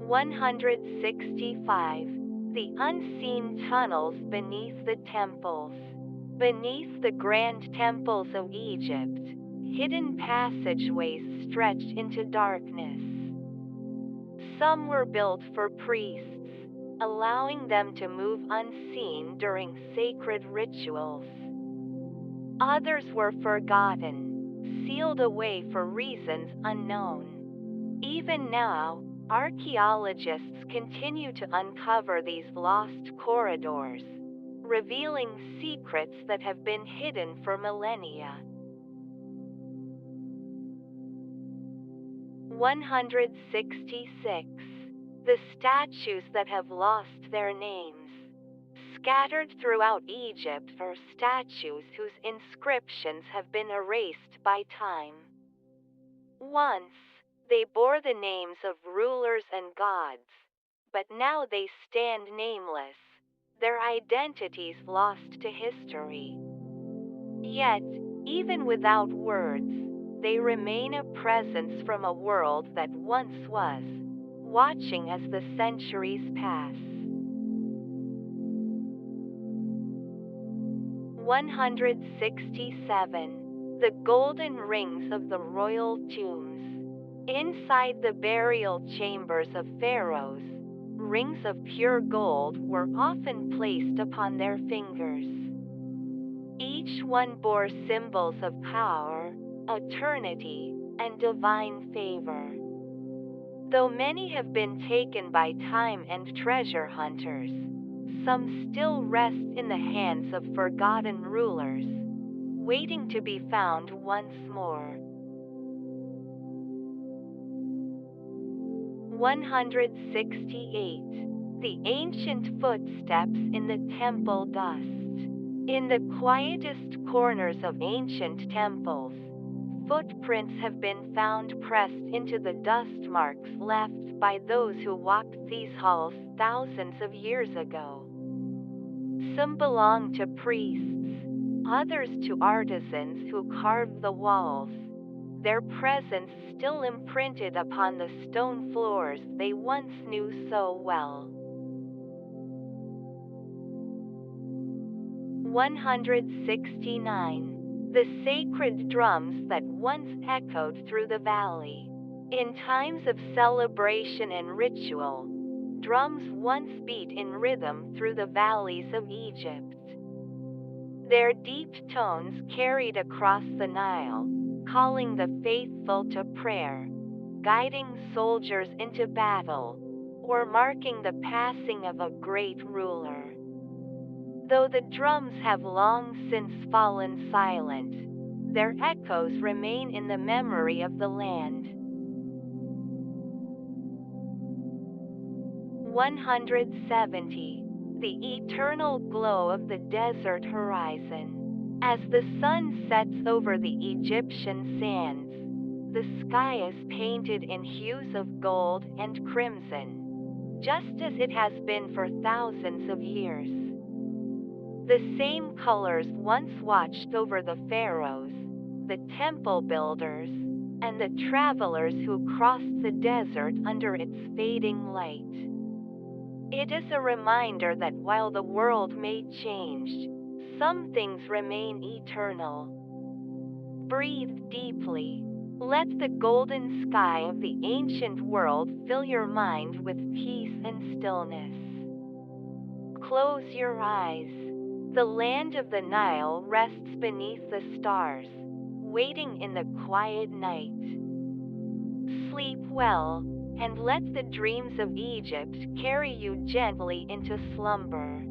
165. The unseen tunnels beneath the temples. Beneath the grand temples of Egypt, hidden passageways stretched into darkness. Some were built for priests, allowing them to move unseen during sacred rituals. Others were forgotten, sealed away for reasons unknown. Even now, archaeologists continue to uncover these lost corridors, revealing secrets that have been hidden for millennia. 166. The statues that have lost their names. Scattered throughout Egypt are statues whose inscriptions have been erased by time. Once, they bore the names of rulers and gods, but now they stand nameless, their identities lost to history. Yet, even without words, they remain a presence from a world that once was, watching as the centuries pass. 167. The golden rings of the royal tombs. Inside the burial chambers of pharaohs, rings of pure gold were often placed upon their fingers. Each one bore symbols of power, eternity, and divine favor. Though many have been taken by time and treasure hunters, some still rest in the hands of forgotten rulers, waiting to be found once more. 168. The ancient footsteps in the temple dust. In the quietest corners of ancient temples, footprints have been found pressed into the dust marks left by those who walked these halls thousands of years ago. Some belong to priests, others to artisans who carved the walls, their presence still imprinted upon the stone floors they once knew so well. 169. The sacred drums that once echoed through the valley. In times of celebration and ritual, drums once beat in rhythm through the valleys of Egypt. Their deep tones carried across the Nile, calling the faithful to prayer, guiding soldiers into battle, or marking the passing of a great ruler. Though the drums have long since fallen silent, their echoes remain in the memory of the land. 170. The eternal glow of the desert horizon. As the sun sets over the Egyptian sands, the sky is painted in hues of gold and crimson, just as it has been for thousands of years. The same colors once watched over the pharaohs, the temple builders, and the travelers who crossed the desert under its fading light. It is a reminder that while the world may change, some things remain eternal. Breathe deeply. Let the golden sky of the ancient world fill your mind with peace and stillness. Close your eyes. The land of the Nile rests beneath the stars, waiting in the quiet night. Sleep well, and let the dreams of Egypt carry you gently into slumber.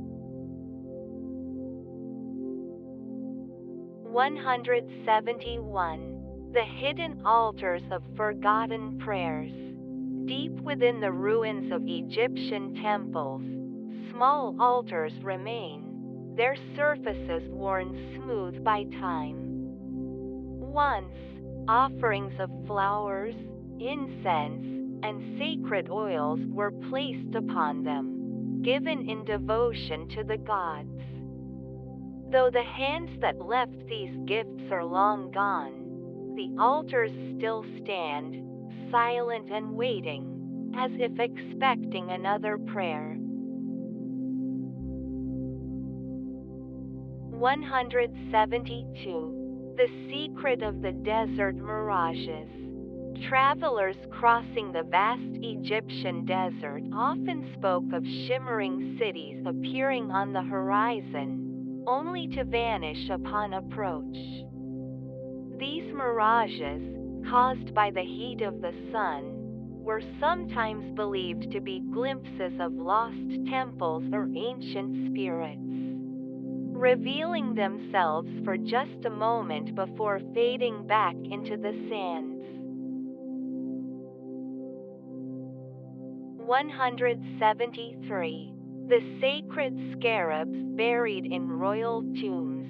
171. The hidden altars of forgotten prayers. Deep within the ruins of Egyptian temples, small altars remain, their surfaces worn smooth by time. Once, offerings of flowers, incense, and sacred oils were placed upon them, given in devotion to the gods. Though the hands that left these gifts are long gone, the altars still stand, silent and waiting, as if expecting another prayer. 172. The secret of the desert mirages. Travelers crossing the vast Egyptian desert often spoke of shimmering cities appearing on the horizon, only to vanish upon approach. These mirages, caused by the heat of the sun, were sometimes believed to be glimpses of lost temples or ancient spirits, revealing themselves for just a moment before fading back into the sands. 173. The sacred scarabs buried in royal tombs.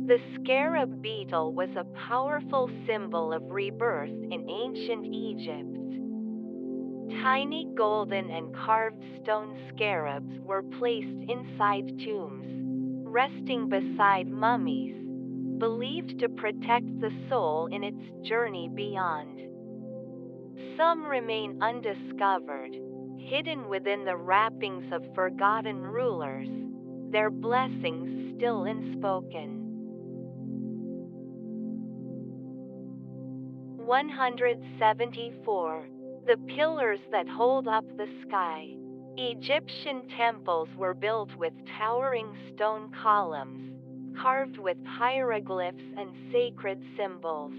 The scarab beetle was a powerful symbol of rebirth in ancient Egypt. Tiny golden and carved stone scarabs were placed inside tombs, resting beside mummies, believed to protect the soul in its journey beyond. Some remain undiscovered, hidden within the wrappings of forgotten rulers, their blessings still unspoken. 174. The pillars that hold up the sky. Egyptian temples were built with towering stone columns, carved with hieroglyphs and sacred symbols.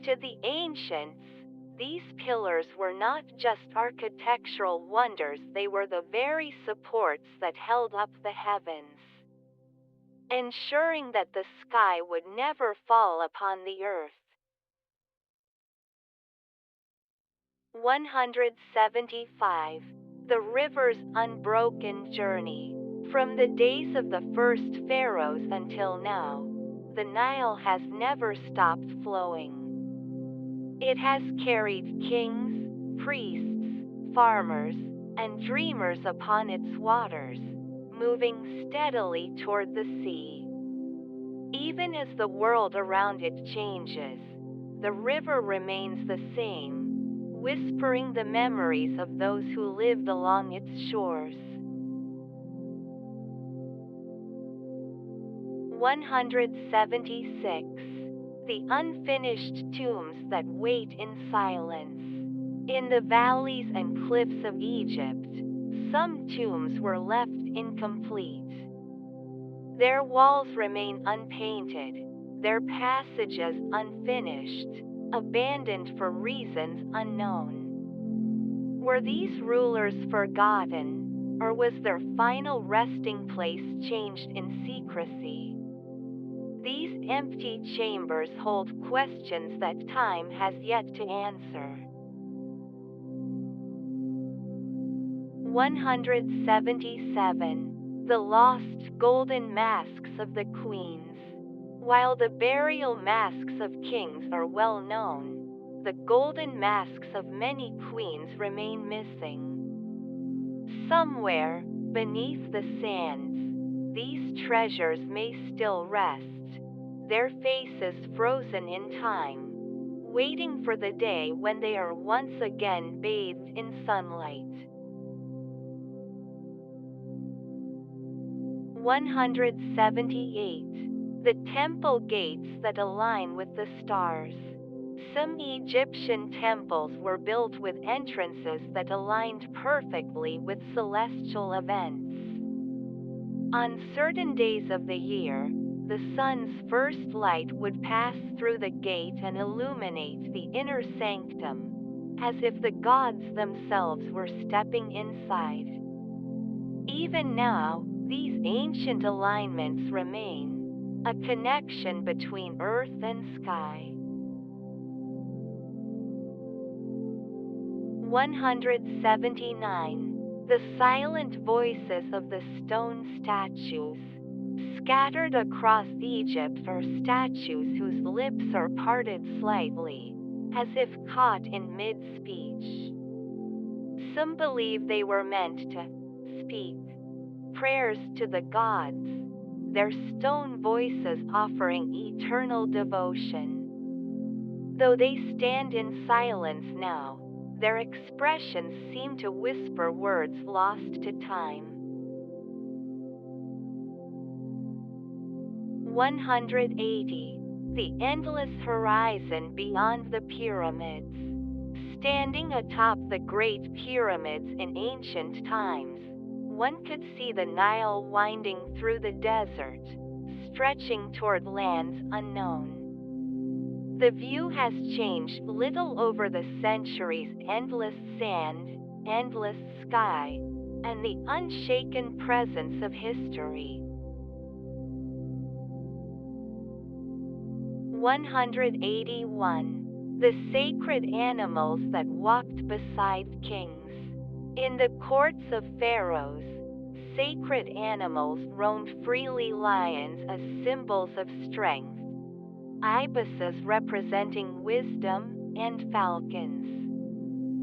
To the ancients, these pillars were not just architectural wonders, they were the very supports that held up the heavens, ensuring that the sky would never fall upon the earth. 175. The river's unbroken journey. From the days of the first pharaohs until now, the Nile has never stopped flowing. It has carried kings, priests, farmers, and dreamers upon its waters, moving steadily toward the sea. Even as the world around it changes, the river remains the same, whispering the memories of those who lived along its shores. 176. The unfinished tombs that wait in silence. In the valleys and cliffs of Egypt, some tombs were left incomplete. Their walls remain unpainted, their passages unfinished, abandoned for reasons unknown. Were these rulers forgotten, or was their final resting place changed in secrecy? These empty chambers hold questions that time has yet to answer. 177. The lost golden masks of the queens. While the burial masks of kings are well known, the golden masks of many queens remain missing. Somewhere, beneath the sands, these treasures may still rest, their faces frozen in time, waiting for the day when they are once again bathed in sunlight. 178. The temple gates that align with the stars. Some Egyptian temples were built with entrances that aligned perfectly with celestial events. On certain days of the year, the sun's first light would pass through the gate and illuminate the inner sanctum, as if the gods themselves were stepping inside. Even now, these ancient alignments remain, a connection between earth and sky. 179. The silent voices of the stone statues. Scattered across Egypt are statues whose lips are parted slightly, as if caught in mid-speech. Some believe they were meant to speak prayers to the gods, their stone voices offering eternal devotion. Though they stand in silence now, their expressions seem to whisper words lost to time. 180. The endless horizon beyond the pyramids. Standing atop the Great Pyramids in ancient times, one could see the Nile winding through the desert, stretching toward lands unknown. The view has changed little over the centuries: endless sand, endless sky, and the unshaken presence of history. 181. The sacred animals that walked beside kings. In the courts of Pharaohs, sacred animals roamed freely: lions as symbols of strength, ibises representing wisdom, and falcons,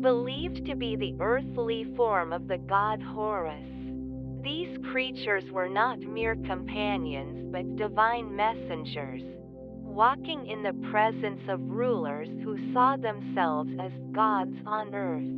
believed to be the earthly form of the god Horus. These creatures were not mere companions but divine messengers, walking in the presence of rulers who saw themselves as gods on earth.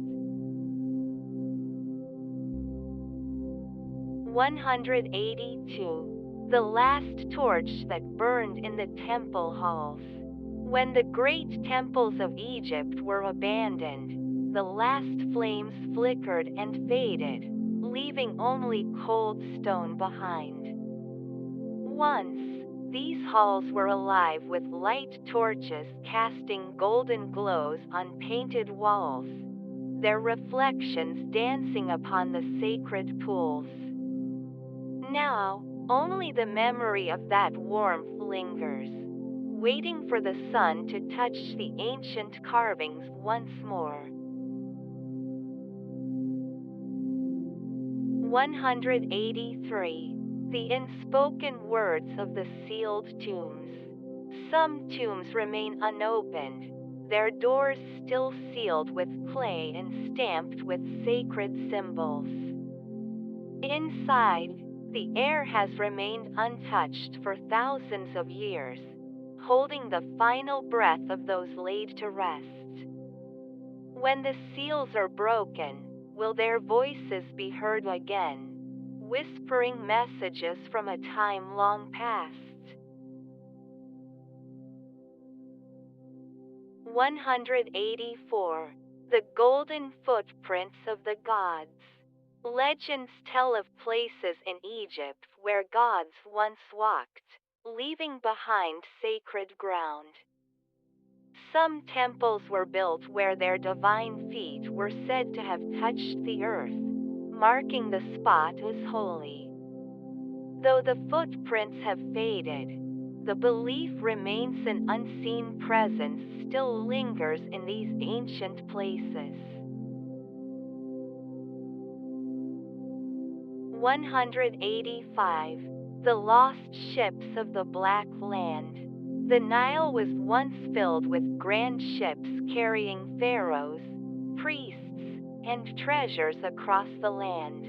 182. The last torch that burned in the temple halls. When the great temples of Egypt were abandoned, the last flames flickered and faded, leaving only cold stone behind. Once, these halls were alive with light torches casting golden glows on painted walls, their reflections dancing upon the sacred pools. Now, only the memory of that warmth lingers, waiting for the sun to touch the ancient carvings once more. 183. The unspoken words of the sealed tombs. Some tombs remain unopened, their doors still sealed with clay and stamped with sacred symbols. Inside, the air has remained untouched for thousands of years, holding the final breath of those laid to rest. When the seals are broken, will their voices be heard again, whispering messages from a time long past? 184. The golden footprints of the gods. Legends tell of places in Egypt where gods once walked, leaving behind sacred ground. Some temples were built where their divine feet were said to have touched the earth, marking the spot as holy. Though the footprints have faded, the belief remains an unseen presence still lingers in these ancient places. 185. The lost ships of the Black Land. The Nile was once filled with grand ships carrying pharaohs, priests, and treasures across the land.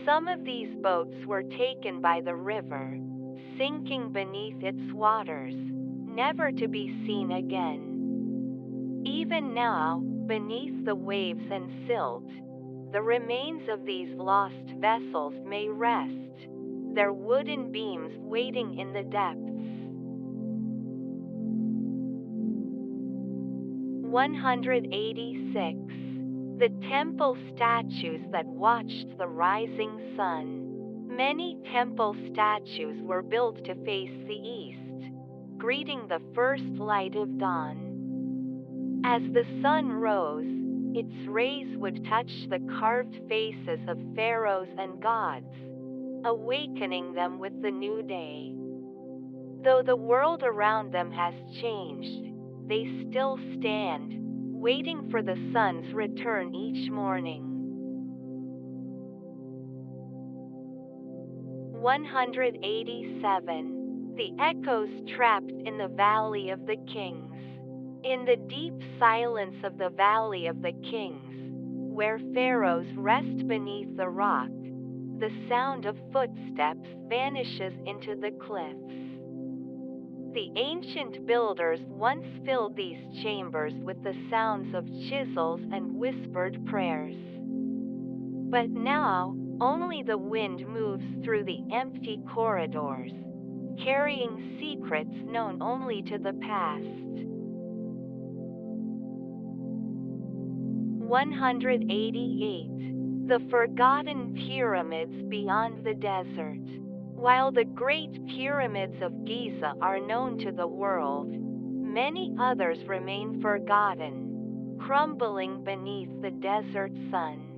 Some of these boats were taken by the river, sinking beneath its waters, never to be seen again. Even now, beneath the waves and silt, the remains of these lost vessels may rest, their wooden beams waiting in the depths. 186. The temple statues that watched the rising sun. Many temple statues were built to face the east, greeting the first light of dawn. As the sun rose, its rays would touch the carved faces of pharaohs and gods, awakening them with the new day. Though the world around them has changed, they still stand, waiting for the sun's return each morning. 187. The echoes trapped in the Valley of the Kings. In the deep silence of the Valley of the Kings, where pharaohs rest beneath the rock, the sound of footsteps vanishes into the cliffs. The ancient builders once filled these chambers with the sounds of chisels and whispered prayers. But now, only the wind moves through the empty corridors, carrying secrets known only to the past. 188. The Forgotten Pyramids Beyond the Desert. While the Great Pyramids of Giza are known to the world, many others remain forgotten, crumbling beneath the desert sun.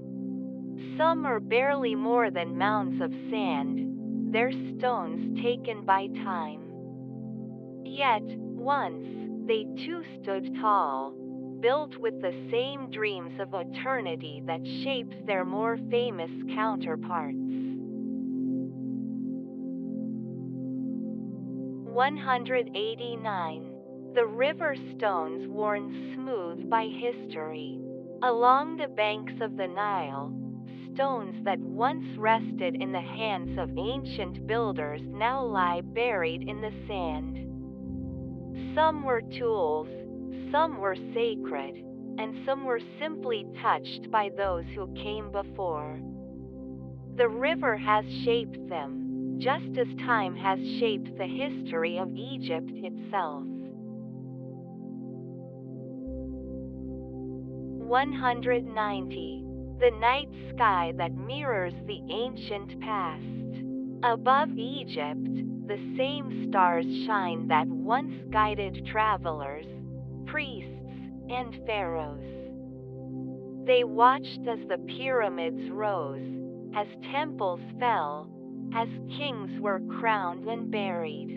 Some are barely more than mounds of sand, their stones taken by time. Yet, once, they too stood tall, built with the same dreams of eternity that shaped their more famous counterparts. 189. The river stones worn smooth by history. Along the banks of the Nile, stones that once rested in the hands of ancient builders now lie buried in the sand. Some were tools, some were sacred, and some were simply touched by those who came before. The river has shaped them, just as time has shaped the history of Egypt itself. 190. The night sky that mirrors the ancient past. Above Egypt, the same stars shine that once guided travelers, priests, and pharaohs. They watched as the pyramids rose, as temples fell, as kings were crowned and buried.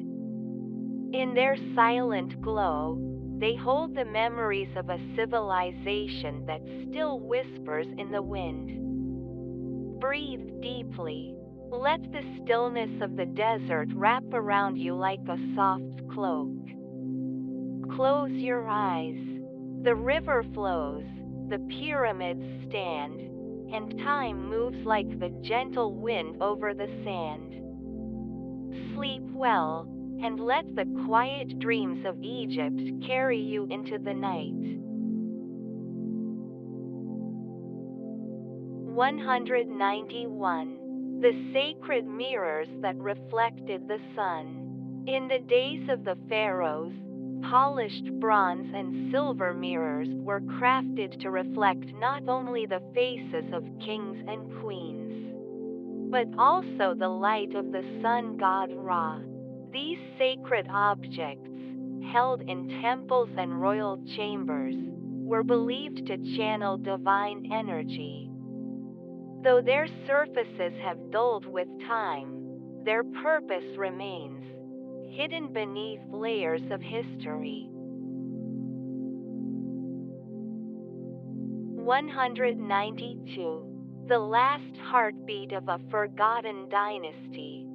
In their silent glow, they hold the memories of a civilization that still whispers in the wind. Breathe deeply. Let the stillness of the desert wrap around you like a soft cloak. Close your eyes. The river flows, the pyramids stand, and time moves like the gentle wind over the sand. Sleep well, and let the quiet dreams of Egypt carry you into the night. 191. The sacred mirrors that reflected the sun. In the days of the pharaohs, polished bronze and silver mirrors were crafted to reflect not only the faces of kings and queens, but also the light of the sun god Ra. These sacred objects, held in temples and royal chambers, were believed to channel divine energy. Though their surfaces have dulled with time, their purpose remains, hidden beneath layers of history. 192. The last heartbeat of a forgotten dynasty.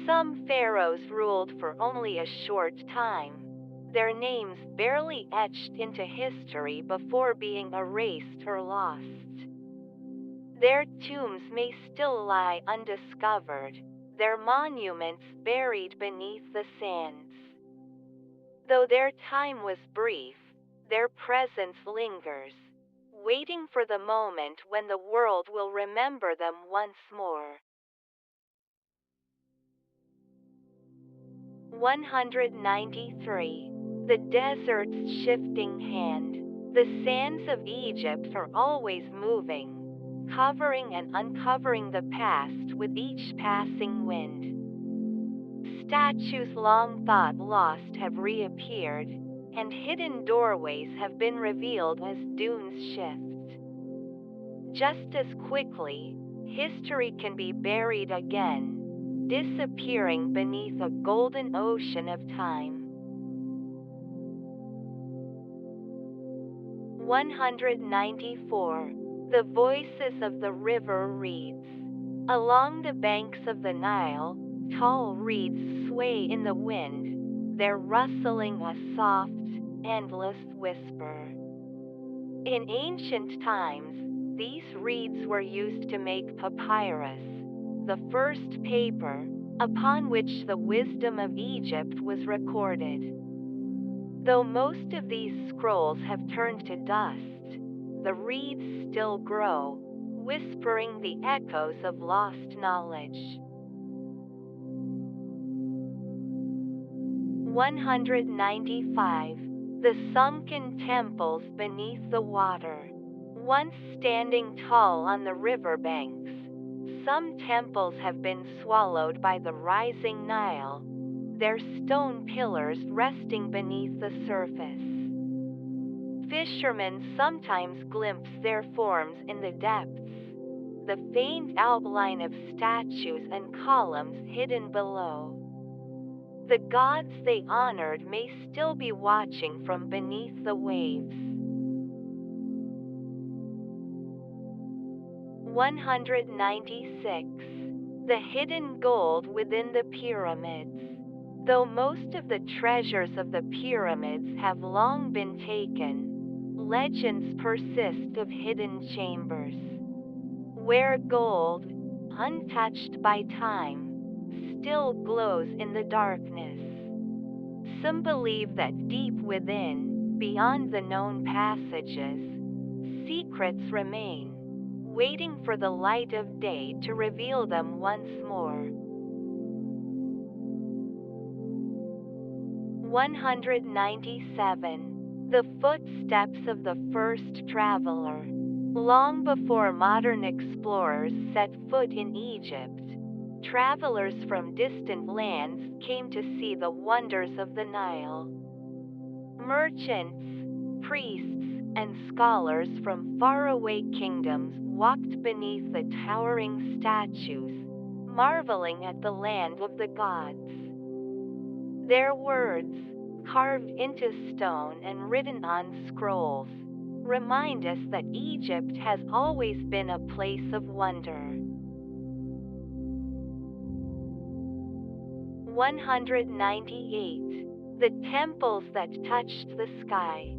Some pharaohs ruled for only a short time, their names barely etched into history before being erased or lost. Their tombs may still lie undiscovered, their monuments buried beneath the sands. Though their time was brief, their presence lingers, waiting for the moment when the world will remember them once more. 193. The desert's shifting hand. The sands of Egypt are always moving, covering and uncovering the past with each passing wind. Statues long thought lost have reappeared, and hidden doorways have been revealed as dunes shift. Just as quickly, history can be buried again, disappearing beneath a golden ocean of time. 194. The Voices of the River Reeds. Along the banks of the Nile, tall reeds sway in the wind, their rustling a soft, endless whisper. In ancient times, these reeds were used to make papyrus, the first paper, upon which the wisdom of Egypt was recorded. Though most of these scrolls have turned to dust, the reeds still grow, whispering the echoes of lost knowledge. 195. The sunken temples beneath the water. Once standing tall on the riverbanks, some temples have been swallowed by the rising Nile, their stone pillars resting beneath the surface. Fishermen sometimes glimpse their forms in the depths, the faint outline of statues and columns hidden below. The gods they honored may still be watching from beneath the waves. 196. The hidden gold within the pyramids. Though most of the treasures of the pyramids have long been taken, legends persist of hidden chambers, where gold, untouched by time, still glows in the darkness. Some believe that deep within, beyond the known passages, secrets remain, waiting for the light of day to reveal them once more. 197. The Footsteps of the First Traveler. Long before modern explorers set foot in Egypt, travelers from distant lands came to see the wonders of the Nile. Merchants, priests, and scholars from faraway kingdoms walked beneath the towering statues, marveling at the land of the gods. Their words, carved into stone and written on scrolls, remind us that Egypt has always been a place of wonder. 198. The temples that touched the sky.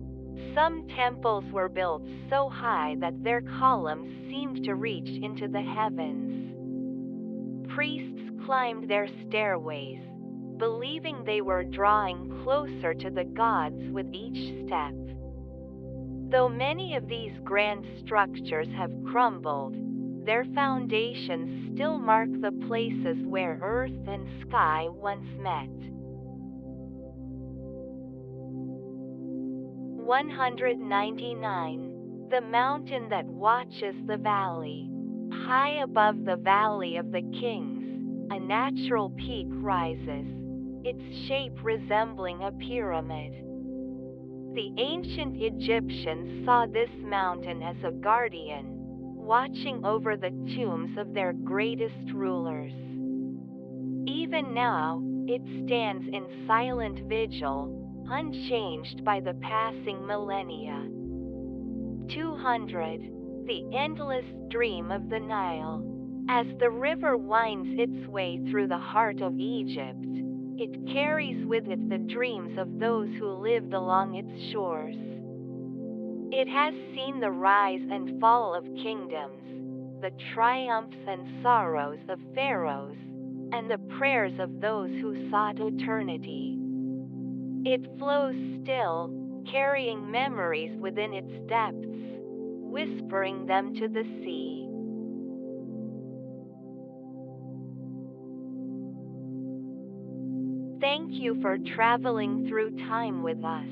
Some temples were built so high that their columns seemed to reach into the heavens. Priests climbed their stairways, believing they were drawing closer to the gods with each step. Though many of these grand structures have crumbled, their foundations still mark the places where earth and sky once met. 199. The mountain that watches the valley. High above the Valley of the Kings, a natural peak rises, its shape resembling a pyramid. The ancient Egyptians saw this mountain as a guardian, watching over the tombs of their greatest rulers. Even now, it stands in silent vigil, unchanged by the passing millennia. 200. The endless dream of the Nile. As the river winds its way through the heart of Egypt, it carries with it the dreams of those who lived along its shores. It has seen the rise and fall of kingdoms, the triumphs and sorrows of pharaohs, and the prayers of those who sought eternity. It flows still, carrying memories within its depths, whispering them to the sea. Thank you for traveling through time with us.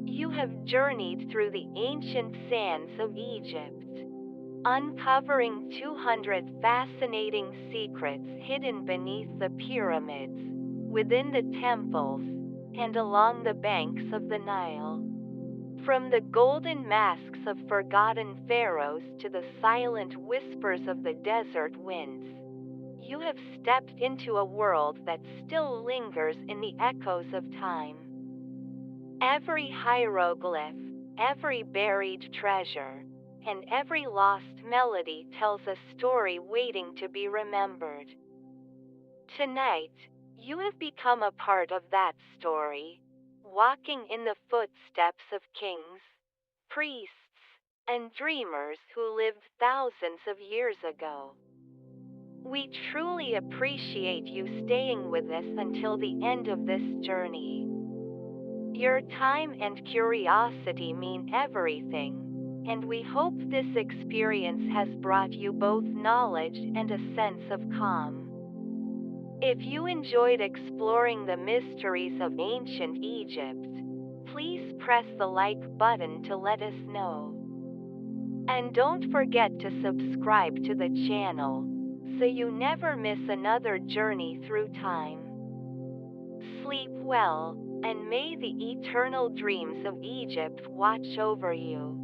You have journeyed through the ancient sands of Egypt, uncovering 200 fascinating secrets hidden beneath the pyramids, within the temples, and along the banks of the Nile. From the golden masks of forgotten pharaohs to the silent whispers of the desert winds, you have stepped into a world that still lingers in the echoes of time. Every hieroglyph, every buried treasure, and every lost melody tells a story waiting to be remembered. Tonight, you have become a part of that story, walking in the footsteps of kings, priests, and dreamers who lived thousands of years ago. We truly appreciate you staying with us until the end of this journey. Your time and curiosity mean everything, and we hope this experience has brought you both knowledge and a sense of calm. If you enjoyed exploring the mysteries of ancient Egypt, please press the like button to let us know. And don't forget to subscribe to the channel, so you never miss another journey through time. Sleep well, and may the eternal dreams of Egypt watch over you.